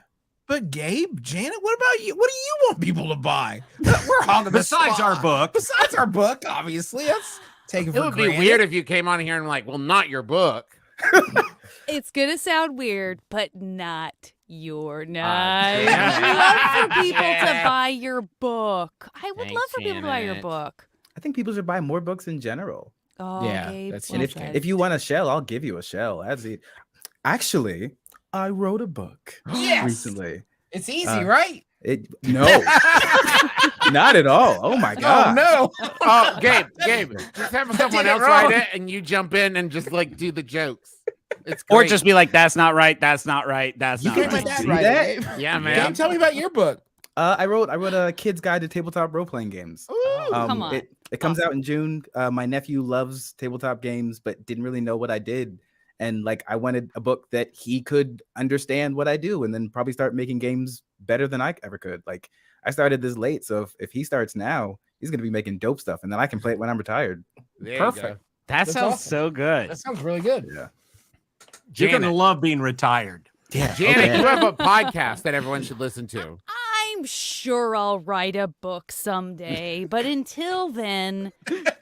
But Gabe, Janet, what about you? What do you want people to buy? We're hogging the Besides our spot. book. Besides our book, obviously. That's taken It for would be granted. weird if you came on here and like, well, not your book. It's gonna sound weird, but not your yeah. I'd love for people Yeah. to buy your book. I would Thanks, love for people to buy your Janet. book. I think people should buy more books in general. Oh, Yeah, Gabe, that's well And said. if you want a shell, I'll give you a shell. That's it. Actually, I wrote a book Yes. recently. It's easy, right? No, not at all. Oh my Oh, god. no. Oh, Gabe, just have someone it else wrong. write it and you jump in and just like do the jokes. It's or great. just be like, that's not right. That's not right. That's You not can right. my dad See write that? it. yeah, Gabe, man. tell me about your book. I wrote a kid's guide to tabletop role playing games. Ooh, come on. It comes out in June. My nephew loves tabletop games, but didn't really know what I did. And like, I wanted a book that he could understand what I do, and then probably start making games better than I ever could. Like, I started this late, so if he starts now, he's gonna be making dope stuff, and then I can play it when I'm retired. There you Perfect. go. That That's sounds awesome. so good. That sounds really good. Yeah. You're going to Janet, love being retired. Yeah. Janet, you have a podcast that everyone should listen to. I'm sure I'll write a book someday, but until then,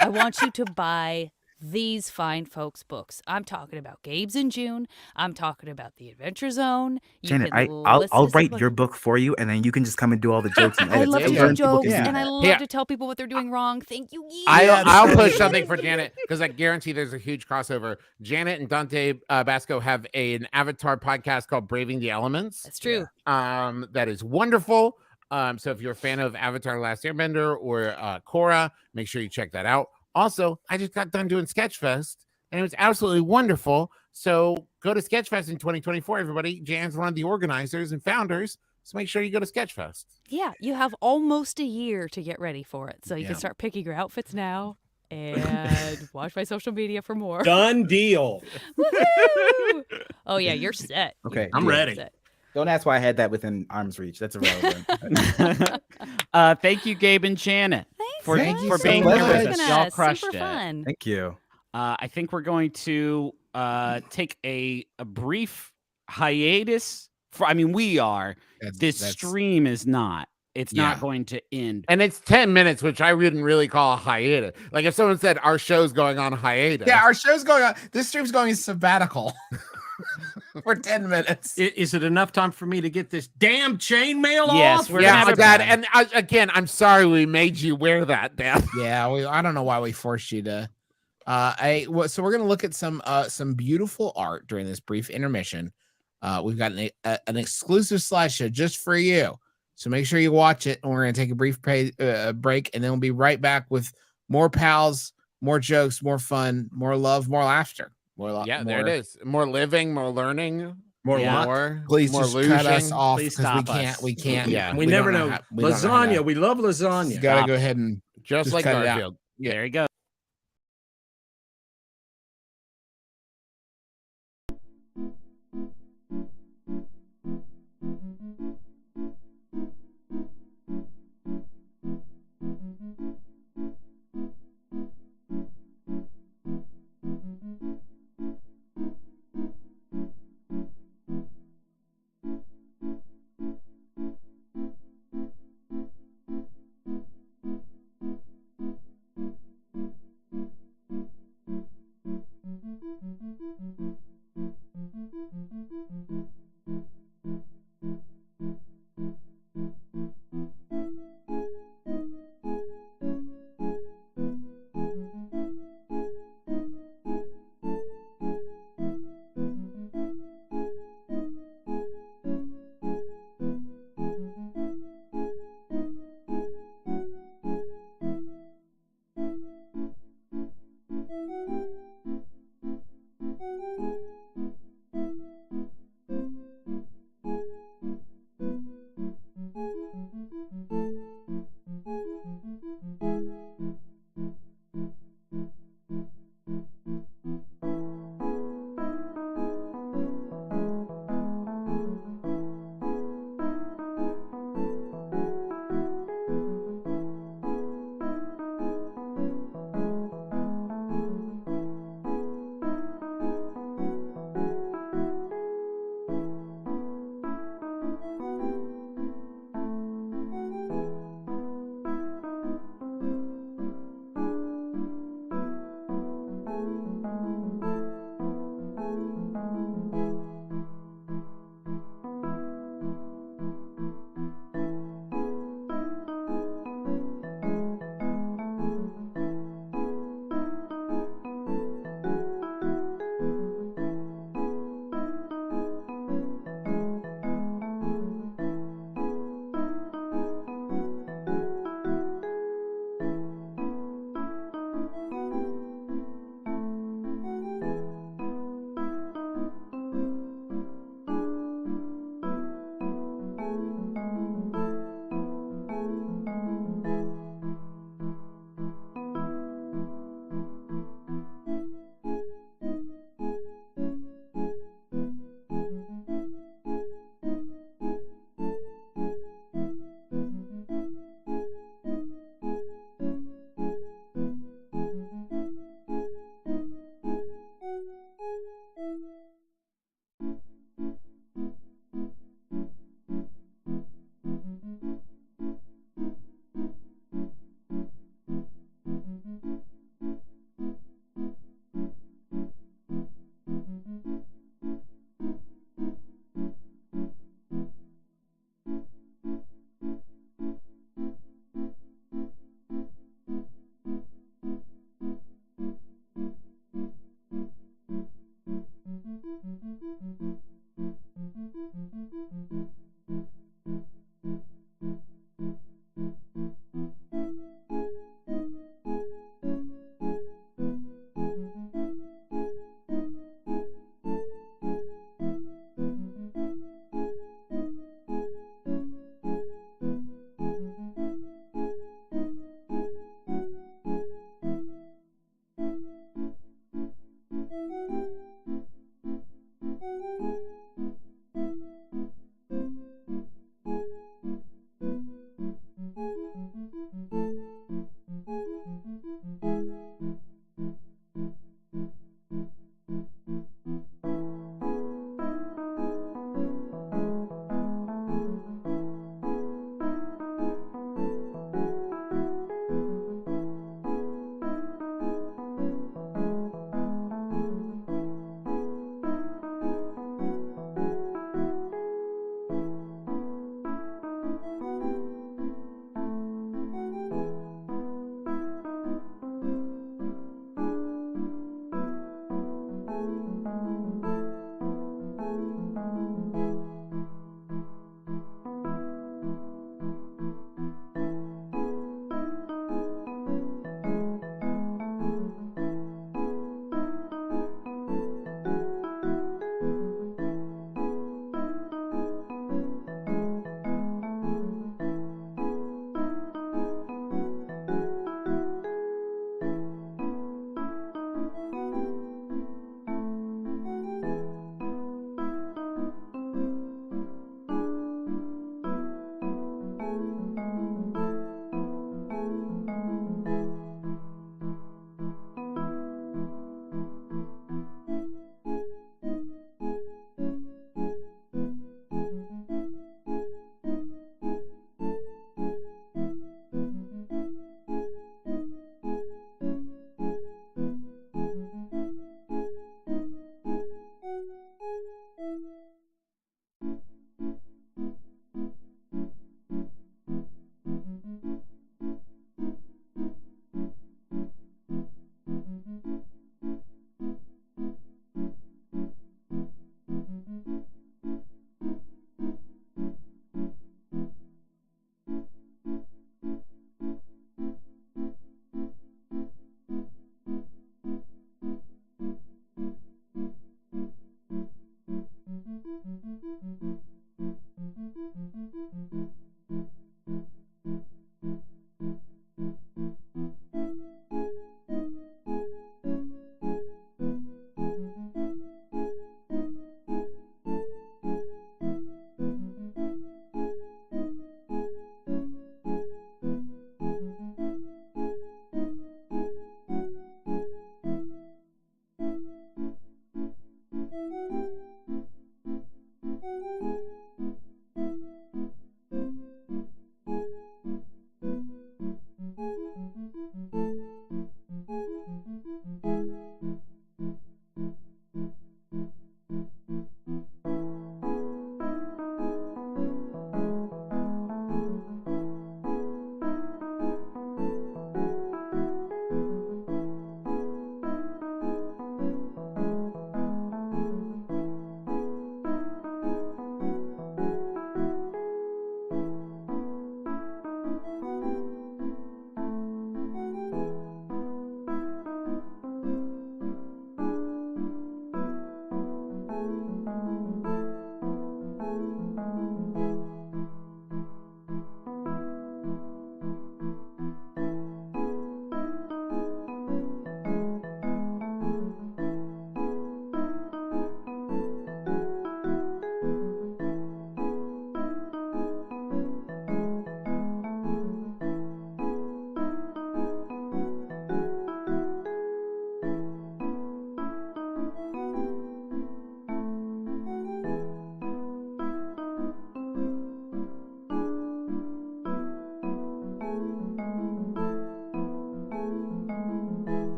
I want you to buy these fine folks' books. I'm talking about Gabe's in June. I'm talking about The Adventure Zone. You Janet, can I'll listen to write some your book for you, and then you can just come and do all the jokes and I edits. love to It do learns people jokes, can do and I that. love Yeah. to tell people what they're doing wrong. Thank you, Gabe. I'll push absolutely. something for Janet because I guarantee there's a huge crossover. Janet and Dante Basco have an Avatar podcast called Braving the Elements. That's true. That is wonderful. So if you're a fan of Avatar: Last Airbender or Korra, make sure you check that out. Also, I just got done doing Sketchfest, and it was absolutely wonderful. So go to Sketchfest in 2024, everybody. Jan's one of the organizers and founders. So make sure you go to Sketchfest. Yeah, you have almost a year to get ready for it. So you Yeah. can start picking your outfits now and watch my social media for more. Done deal. Woohoo! Oh yeah, you're set. Okay, I'm yeah. ready. Set. Don't ask why I had that within arm's reach. That's irrelevant. Thank you, Gabe and Janet, Thanks, for Thank you for so being much. here with Joining us. Y'all us. crushed Super it. fun. Thank you. I think we're going to take a brief hiatus. We are. This stream is not. It's not Yeah. going to end. And it's 10 minutes, which I wouldn't really call a hiatus. Like if someone said our show's going on a hiatus. Yeah, our show's going on. This stream's going sabbatical for 10 minutes. Is it enough time for me to get this damn chainmail Yes, off? we're gonna Yeah, have a Dad. And again, I'm sorry we made you wear that, Dad. Yeah, I don't know why we forced you to. So we're gonna look at some beautiful art during this brief intermission. We've got an exclusive slideshow just for you. So make sure you watch it, and we're gonna take a brief break, and then we'll be right back with more pals, more jokes, more fun, more love, more laughter. Yeah, there it is. More living, more learning, More Yeah. luck. more. Please more just cut us losing. off Please because stop us. we can't. Yeah. We don't never know. we don't know how Lasagna. to- We love lasagna. Gotta Stop. go ahead and Just like cut it out. Garfield. Yeah. There you go.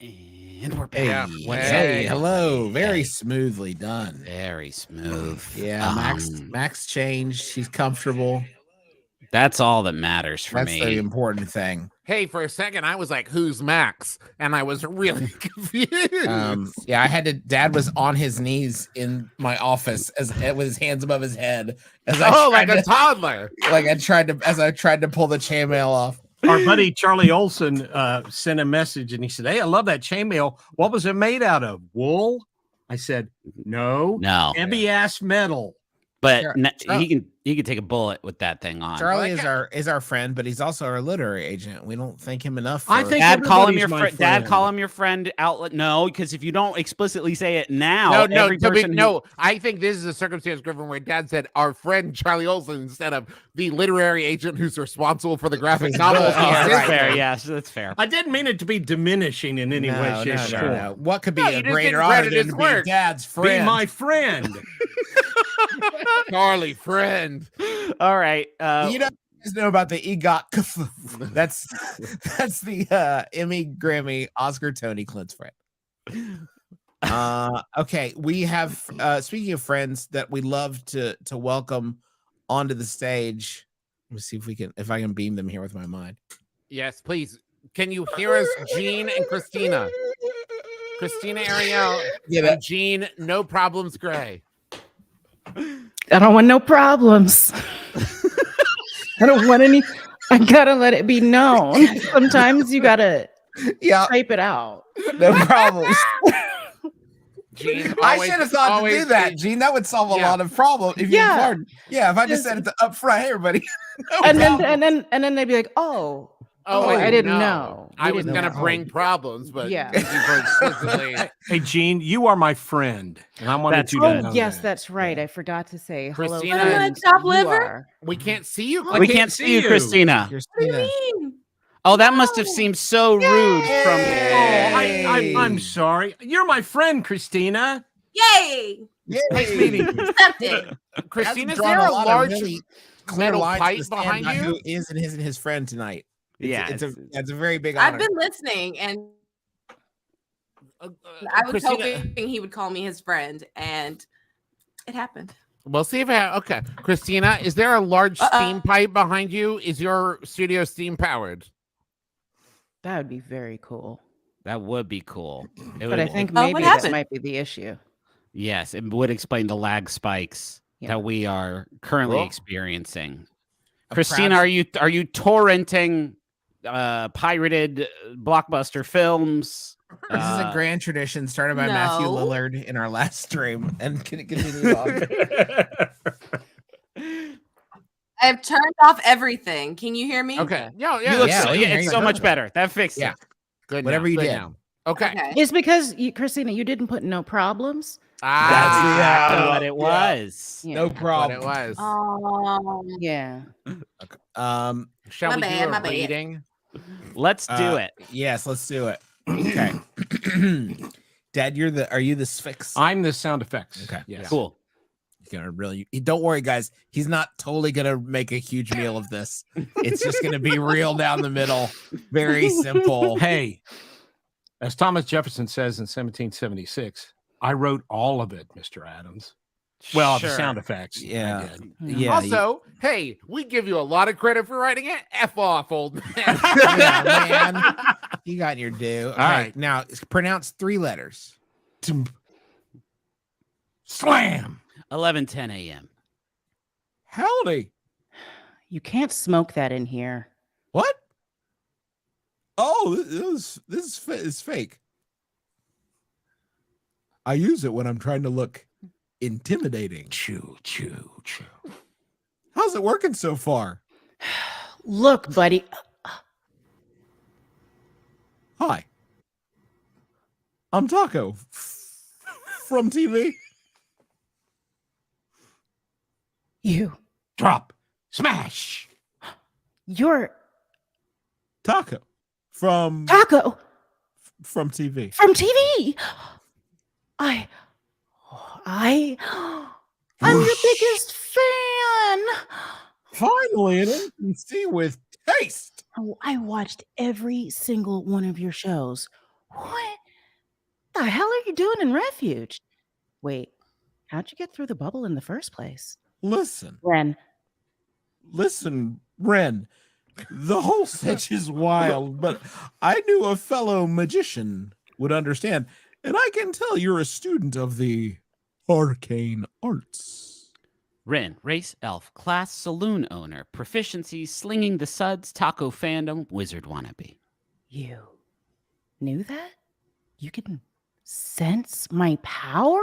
And we're Yeah. back. Hey, hello. Very smoothly done. Very smooth. Yeah, Max changed. She's comfortable. That's all that matters for That's me. the important thing. Hey, for a second, I was like, "Who's Max?" And I was really confused. Yeah, Dad was on his knees in my office with his hands above his head as like a toddler. I tried to pull the chainmail off. Our buddy Charlie Olson sent a message and he said, "Hey, I love that chainmail. What was it made out of? Wool?" I said, "No, heavy ass metal." But he can take a bullet with that thing on. Charlie is our friend, but he's also our literary agent. We don't thank him enough. I think Dad, call him your friend. Dad, call him your friend. Outlet. No, because if you don't explicitly say it now, I think this is a circumstance, Griffin, where Dad said our friend Charlie Olson instead of the literary agent who's responsible for the graphic novel. That's fair. Yes, that's fair. I didn't mean it to be diminishing in any way, shape, or form. No. What could be a greater honor than to be Dad's friend? Be my friend. Charlie, friend. All right. You guys know about the EGOT. That's the Emmy, Grammy, Oscar, Tony, Clint's friend. Okay, we have speaking of friends that we love to welcome onto the stage. Let me see if I can beam them here with my mind. Yes, please. Can you hear us, Jean and Krystina? Krystina Arielle and Jean, no problems, Grae. I don't want no problems. I don't want any. I gotta let it be known. Sometimes you gotta type it out. No problems. Gene, I should have thought to do that, Gene. That would solve a lot of problems. If if I just said it up front, hey everybody. And then they'd be like, oh, I didn't know. I was gonna bring problems, but Hey, Gene, you are my friend, and I wanted you to know. Yes, that's right. I forgot to say hello. Krystina, top liver. We can't see you. We can't see you, Krystina. What do you mean? Oh, that must have seemed so rude from you. I'm sorry. You're my friend, Krystina. Yay! Nice meeting you. Accepted. Krystina, is there a large metal pipe behind behind you? Who is and isn't his friend tonight? It's a very big honor. I've been listening, and I was hoping he would call me his friend, and it happened. We'll see if okay. Krystina, is there a large steam pipe behind you? Is your studio steam powered? That would be very cool. That would be cool. But I think maybe that might be the issue. Yes, it would explain the lag spikes that we are currently experiencing. Krystina, are you torrenting pirated blockbuster films? This is a grand tradition started by Matthew Lillard in our last stream and continue on. I've turned off everything. Can you hear me? Okay. It's so much better. That fixed it. Good. Whatever you did. Okay. It's because Krystina, you didn't put no problems. That's exactly what it was. Yeah. No problem. What it was. Yeah. Shall we do a reading? Let's do it. Yes, let's do it. Okay. Dad, are you the Sphinx? I'm the sound effects. Okay. Yes. Cool. Don't worry, guys. He's not totally gonna make a huge meal of this. It's just gonna be real down the middle. Very simple. Hey, as Thomas Jefferson says in 1776, I wrote all of it, Mr. Adams. Well, the sound effects. Yeah. Also, hey, we give you a lot of credit for writing it. F off, old man. Yeah, man. You got your due. All right. Now pronounce 3 letters. Slam. 11:10 a.m. Howdy. You can't smoke that in here. What? Oh, this is fake. I use it when I'm trying to look intimidating. Chew. How's it working so far? Look, buddy. Hi. I'm Taco from TV. You. Drop. Smash. You're Taco from Taco from TV. from TV. I'm your biggest fan. Finally, an NPC with taste. Oh, I watched every single one of your shows. What the hell are you doing in refuge? Wait, how'd you get through the bubble in the first place? Listen, Ren, Ren. The whole sketch is wild, but I knew a fellow magician would understand, and I can tell you're a student of the arcane arts. Ren, race elf, class saloon owner, proficiency slinging the suds, taco fandom, wizard wannabe. you knew that? You can sense my power?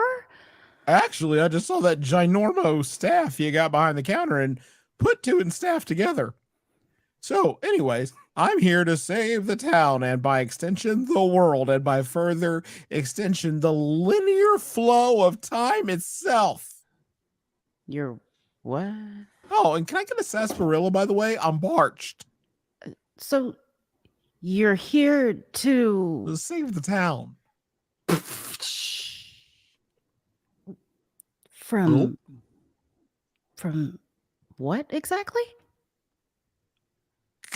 Actually, I just saw that ginormo staff you got behind the counter and put two and staff together. So, anyways, I'm here to save the town and by extension, the world, and by further extension, the linear flow of time itself. You're what? Oh, and can I get a sarsaparilla, by the way? I'm parched. So you're here to Save the town. from what exactly?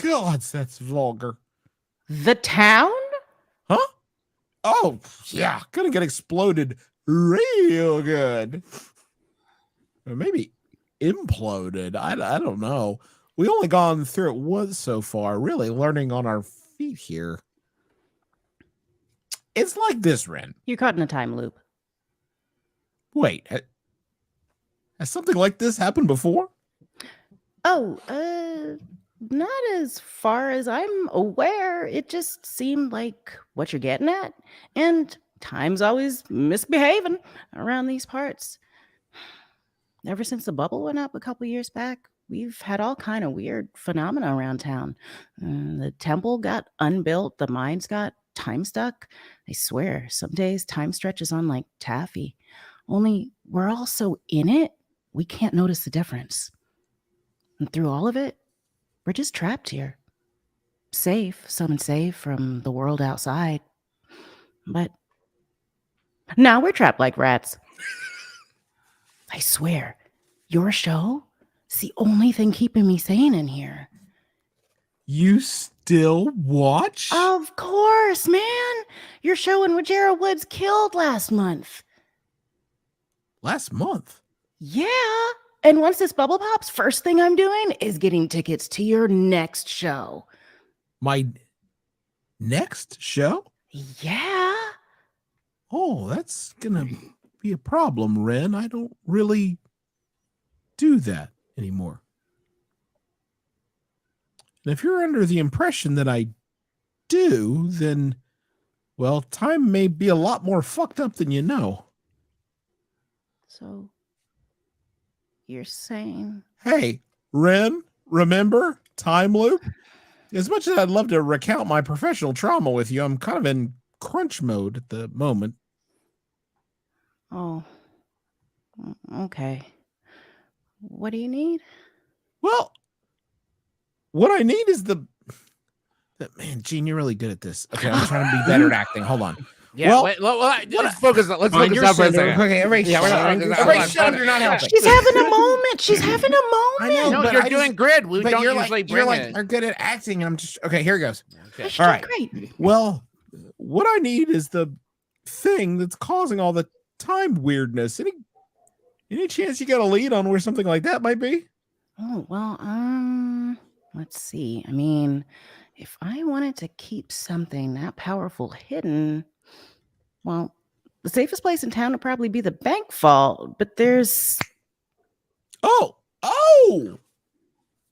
God, that's vulgar. The town? Huh? Oh, yeah. Gonna get exploded real good. Or maybe imploded. I don't know. We only gone through it once so far, really learning on our feet here. It's like this, Ren. You're caught in a time loop. Wait, has something like this happened before? Oh, not as far as I'm aware. It just seemed like what you're getting at. And time's always misbehaving around these parts. Ever since the bubble went up a couple years back, we've had all kind of weird phenomena around town. The temple got unbuilt. The mines got time stuck. I swear, some days time stretches on like taffy. Only we're all so in it, we can't notice the difference. And through all of it, we're just trapped here. Safe, some safe from the world outside. But now we're trapped like rats. I swear, your show is the only thing keeping me sane in here. You still watch? Of course, man. Your show in Wajera Woods killed last month. Last month? Yeah. And once this bubble pops, first thing I'm doing is getting tickets to your next show. My next show? Yeah. Oh, that's gonna be a problem, Ren. I don't really do that anymore. And if you're under the impression that I do, then, well, time may be a lot more fucked up than you know. So, you're saying... Hey, Ren, remember time loop? As much as I'd love to recount my professional trauma with you, I'm kind of in crunch mode at the moment. Oh, okay. What do you need? Well, what I need is that man, Gene, you're really good at this. Okay, I'm trying to be better at acting. Hold on. Yeah, well, let's focus. Let's focus you're up for a sitting there. second. Okay, everybody, shut up. You're not helping. She's having a moment. She's having a moment. I know, No, but you're I doing great. We but don't you're usually like, bring you're like, it. are good at acting, and I'm just okay. Here it goes. Okay. She's All doing right. great. Well, what I need is the thing that's causing all the time weirdness. Any chance you got a lead on where something like that might be? Oh, well, let's see. I mean, if I wanted to keep something that powerful hidden, well, the safest place in town would probably be the bank vault, but there's... Oh!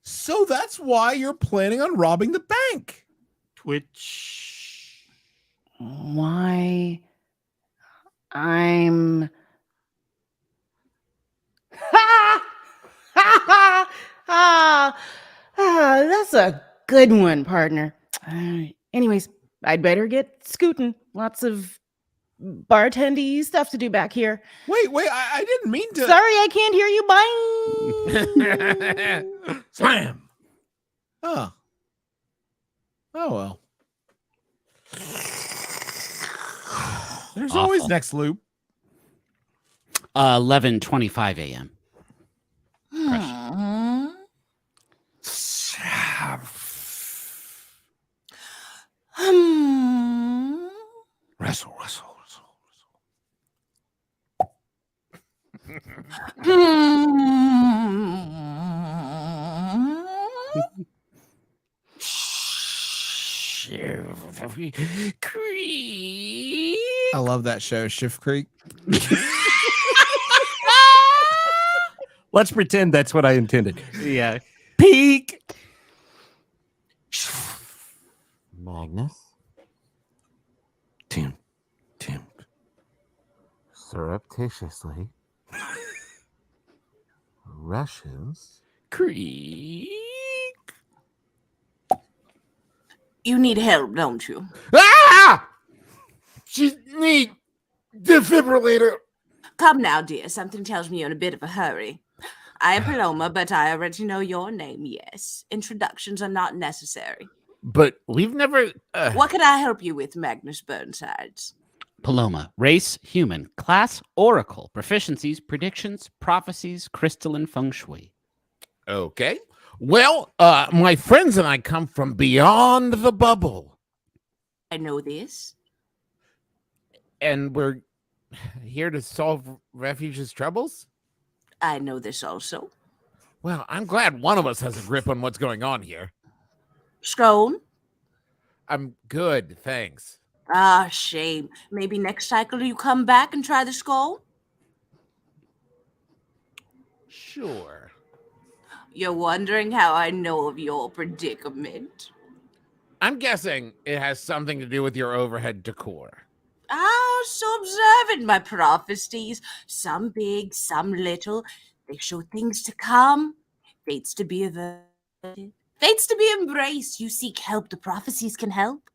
So that's why you're planning on robbing the bank. Twitch. Why I'm... That's a good one, partner. Anyways, I'd better get scooting. Lots of bartendy stuff to do back here. Wait, I didn't mean to. Sorry, I can't hear you. Bye. Slam. Oh well. There's always Awful. next loop. 11:25 a.m. I love that show, Shift Creek. Let's pretend that's what I intended. Yeah. Peak. Magnus, Tim. surreptitiously rushes. Creek. You need help, don't you? Ah! She need defibrillator. Come now, dear. Something tells me you're in a bit of a hurry. I am Paloma, but I already know your name, yes. Introductions are not necessary. But we've never. What can I help you with, Magnus Burnsides? Paloma, race, human, class, oracle, proficiencies, predictions, prophecies, crystalline feng shui. Okay. Well, my friends and I come from beyond the bubble, I know this. and we're here to solve Refuge's troubles. I know this also. Well, I'm glad one of us has a grip on what's going on here. Scone? I'm good, thanks. Ah, shame. Maybe next cycle you come back and try the scone? Sure. You're wondering how I know of your predicament? I'm guessing it has something to do with your overhead decor. Ah, so observant, my prophecies. Some big, some little. They show things to come, fates to be averted, fates to be embraced. You seek help, the prophecies can help.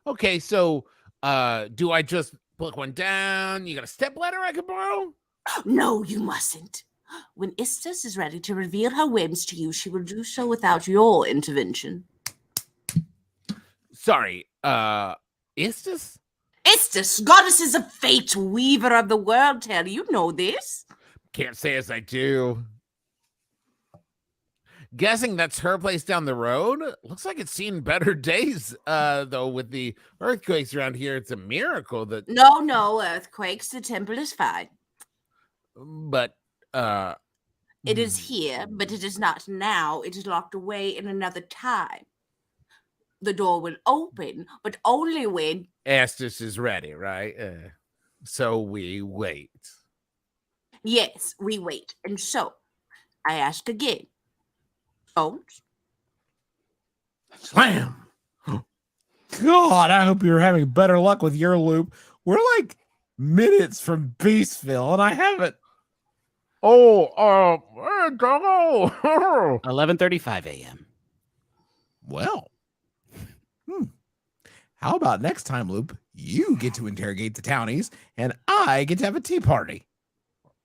Okay, so do I just pluck one down? You got a stepladder I could borrow? No, you mustn't. When Istus is ready to reveal her whims to you, she will do so without your intervention. Sorry, Istus? Istus, goddesses of fate, weaver of the world tale. You know this. Can't say as I do. Guessing that's her place down the road. Looks like it's seen better days, though, with the earthquakes around here. It's a miracle that. No, earthquakes. The temple is fine. But, It is here, but it is not now. It is locked away in another time. The door will open, but only when. Estes is ready, right? So we wait. Yes, we wait. And so, I ask again. Don't. Slam. God, I hope you're having better luck with your loop. We're like minutes from Beastville, and I haven't. Oh, doggo. 11:35 a.m. Well, how about next time, Loop? You get to interrogate the townies, and I get to have a tea party.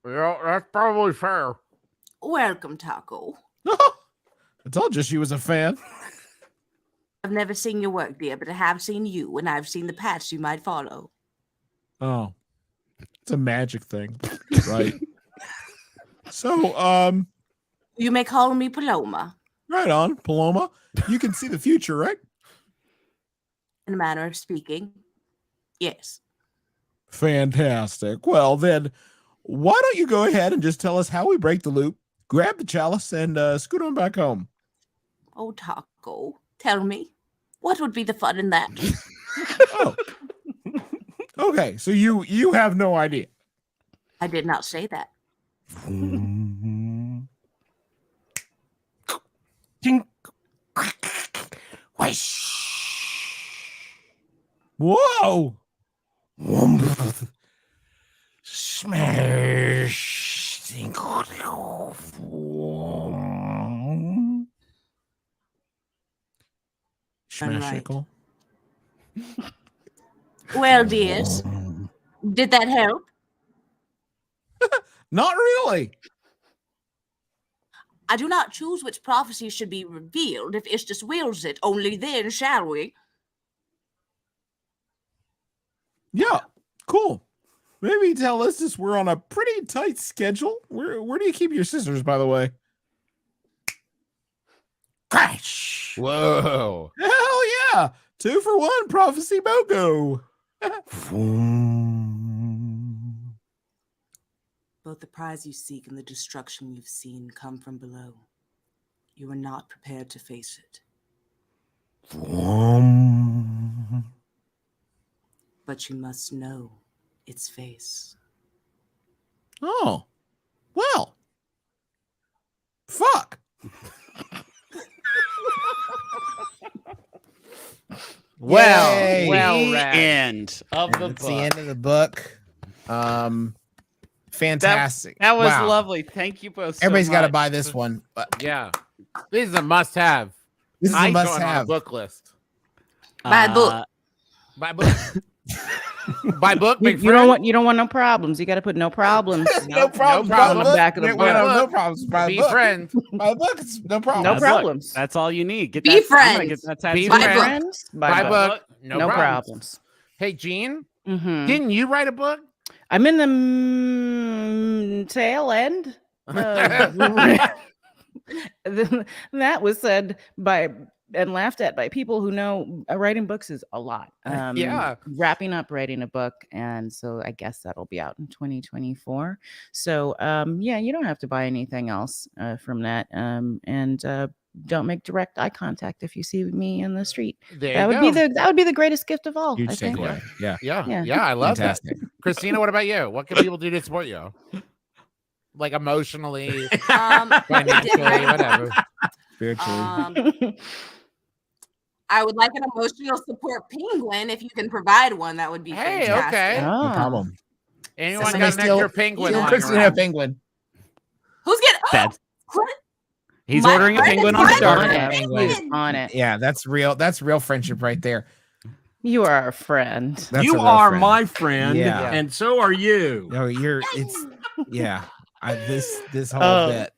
Yeah, that's probably fair. Welcome, Taco. I told you she was a fan. I've never seen your work, dear, but I have seen you, and I've seen the paths you might follow. Oh, it's a magic thing, right? So, You may call me Paloma. right on, Paloma. You can see the future, right? In a manner of speaking. Yes. Fantastic. Well, then, why don't you go ahead and just tell us how we break the loop, grab the chalice, and scoot on back home? Oh, Taco, tell me, what would be the fun in that? Oh. Okay, so you have no idea. I did not say that. Tink. Whoosh. Whoa! Smash. Smashable. Well, dears, did that help? Not really. I do not choose which prophecy should be revealed if Istus wills it. Only then shall we. Yeah, cool. Maybe tell us this. We're on a pretty tight schedule. Where do you keep your scissors, by the way? Crash. Whoa. Hell yeah! 2 for 1 prophecy BOGO. Both the prize you seek and the destruction you've seen come from below. You are not prepared to face it. But you must know its face. Oh, well, fuck. Well, Yay. the end of the That's book. the end of the book. Fantastic. That was Wow. lovely. Thank you both. Everybody's so got to much. buy this one. Yeah, this is a must-have. This is a I'm going on must-have. book list. Buy a book. By book. By book. You, Big you don't friend? want no problems. You got to put no problems. No problem. No problem. On the back of the No, book. no problems. Buy Be a book. friend. Buy a book. It's no problem. No That's problems. That's all you need. Get Be that, I'm gonna friends. get that tattoo. Be Buy friend. book. Friends, By book. No No, problems. problems. Hey, Gene, Mhm. didn't you write a book? I'm in the tail end. That was said by and laughed at by people who know writing books is a lot. Yeah. Wrapping up writing a book, and so I guess that'll be out in 2024. So yeah, you don't have to buy anything else from that. And don't make direct eye contact if you see me in the street. There That you would go. be the greatest gift of all. Huge I think. takeaway. Yeah. Yeah. Yeah. I love Fantastic. that. Krystina, what about you? What can people do to support you? Like emotionally, financially, whatever. Spiritually. I would like an emotional support penguin. If you can provide one, that would be Hey, fantastic. okay. No Ah. problem. Anyone Somebody got an extra penguin Steal lying Krystina a around? penguin. Who's getting? That's- Clint, He's My ordering a friend penguin is on the right dark on web. it. Penguin on it. Yeah, that's real. That's real friendship right there. You are a friend. That's a You real are friend. my friend, Yeah. and so are you. No, it's yeah. This whole Oh. bit.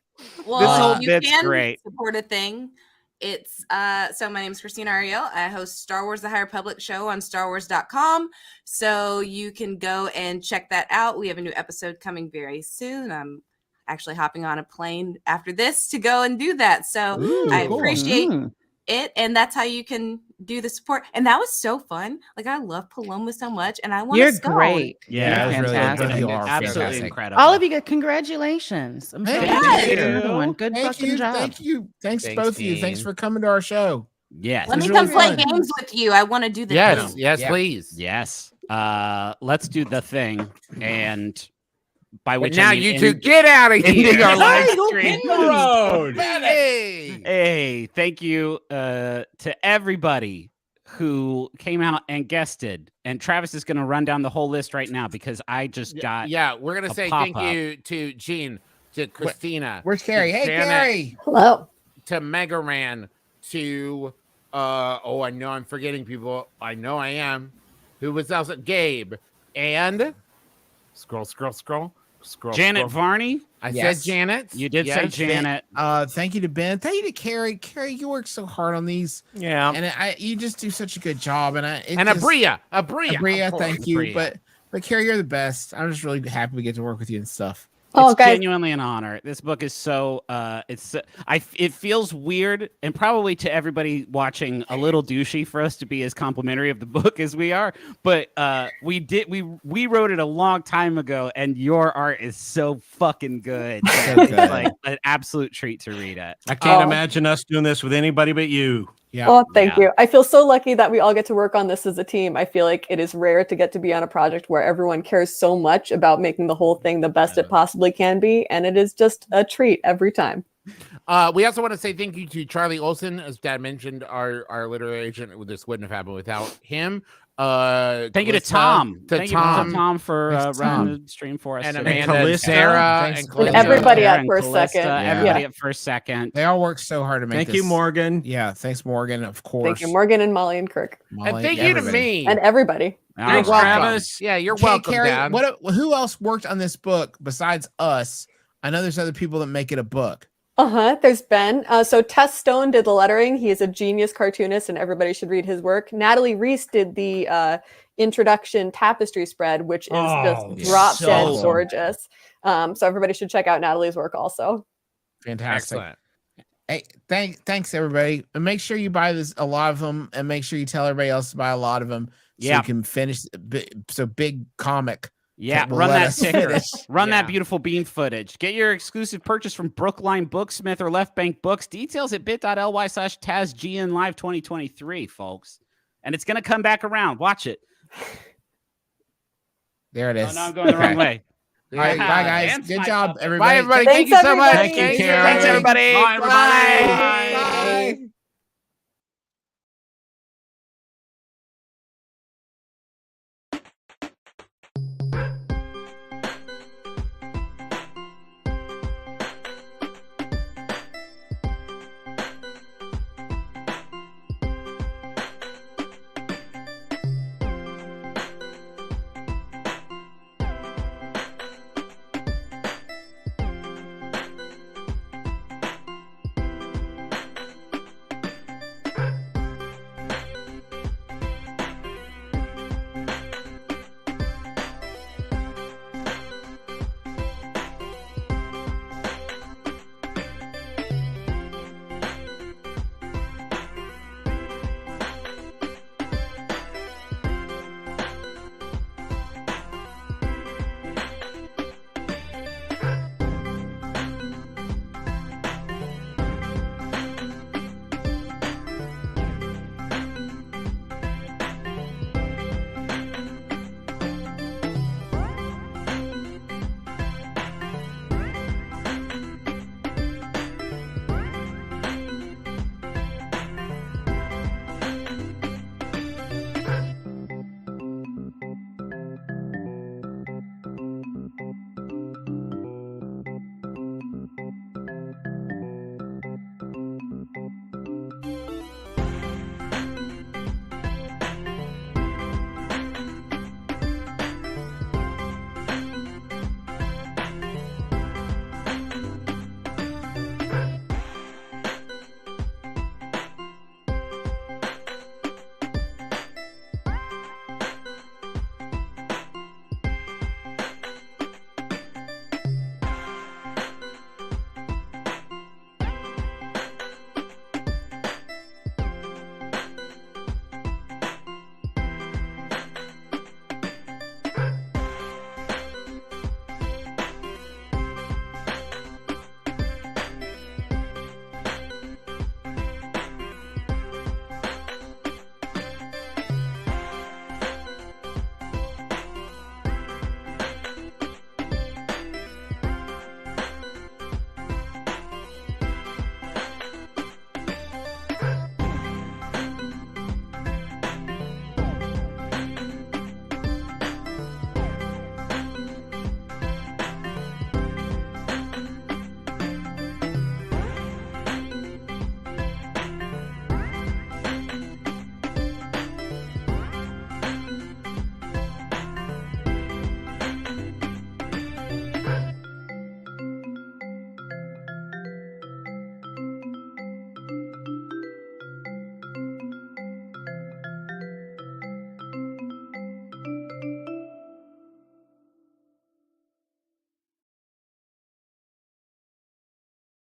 well, whole you bit's can great. support a thing. It's so my name is Krystina Arielle. I host Star Wars The High Republic show on StarWars.com. So you can go and check that out. We have a new episode coming very soon. I'm actually hopping on a plane after this to go and do that. So Ooh, I cool. appreciate Mm. it, and that's how you can do the support. And that was so fun. Like I love Paloma so much, and I want You're to stone. great. Yeah, that was really good. Fantastic. You are Absolutely fantastic. incredible. All of you, congratulations. I'm so Hey, happy thank to hear you. another one. Good Thank fucking you. job. Thank you. Thanks, Thanks, both of you. Thanks Gene. for coming to our show. Yes. Let me It's come really play fun. games with you. I want to do the Yes, thing. yes, Yeah. please. Yes. Let's do the thing. And by But which now I mean you two end- get out of ending here. our live Hey, go stream. hit the road. Hey. Hey, thank you to everybody who came out and guested. And Travis is going to run down the whole list right now because I just got Yeah, we're gonna a say thank pop-up. you to Gene, to Krystina, Where's Carey? Hey, Janet. Carey. Hello. to Mega Ran, to oh, I know I'm forgetting people. I know I am. Who was else? Gabe and scroll. Janet scroll. Varney. I Yes. said Janet. You did say Yes. Janet. Thank you to Ben. Thank you to Carey. Carey, you work so hard on these, Yeah. and you just do such a good job. And And Aabria. Aabria, of course, thank you. Aabria. But Carey, you're the best. I'm just really happy we get to work with you and stuff. Oh, It's guys. genuinely an honor. This book is so it feels weird and probably to everybody watching a little douchey for us to be as complimentary of the book as we are, but we wrote it a long time ago and your art is so fucking good. So It's good. like an absolute treat to read it. I can't Oh. imagine us doing this with anybody but you. Yeah. Oh, thank Yeah. you. I feel so lucky that we all get to work on this as a team. I feel like it is rare to get to be on a project where everyone cares so much about making the whole thing the best it possibly can be. And it is just a treat every time. We also want to say thank you to Charlie Olson, as Dad mentioned, our literary agent. This wouldn't have happened without him. Thank you to Calista, Tom. to Thank you Tom, to Tom for Thanks, running Tom. the stream for us. and today. Amanda, and Calista. Sarah, Thanks. and And Calista. everybody Sarah at and first Calista, second. Everybody Yeah. at first second. They all work so hard to make Thank this. you, Morgan. Yeah, thanks, Morgan. Of course. Thank you, Morgan and Molly and Kirk. And Molly, thank you to everybody. me. And everybody. All Thanks, right. welcome. Travis. Yeah, you're Okay, welcome, Carey, Dad. who else worked on this book besides us? I know there's other people that make it a book. There's Ben. So Tess Stone did the lettering. He is a genius cartoonist, and everybody should read his work. Natalie Reese did the introduction tapestry spread, which is Oh, just drop so dead cool. gorgeous. So everybody should check out Natalie's work also. Fantastic. Excellent. Hey, thanks everybody. And make sure you buy a lot of them, and make sure you tell everybody else to buy a lot of them, so Yeah. you can finish. So Big Comic Yeah, Will run let that us ticker. finish. Run Yeah. that beautiful beam footage. Get your exclusive purchase from Brookline Booksmith or Left Bank Books. Details at bit.ly/TazGN Live 2023, folks. And it's going to come back around. Watch it. There it Oh, is. no, I'm going the wrong way. All right, bye guys. Dance Good my job, puppet. everybody. Bye, everybody. Thanks, Thank you so much. everybody. Thank you, Thanks, Carey. Thanks, everybody. Bye, everybody. Bye.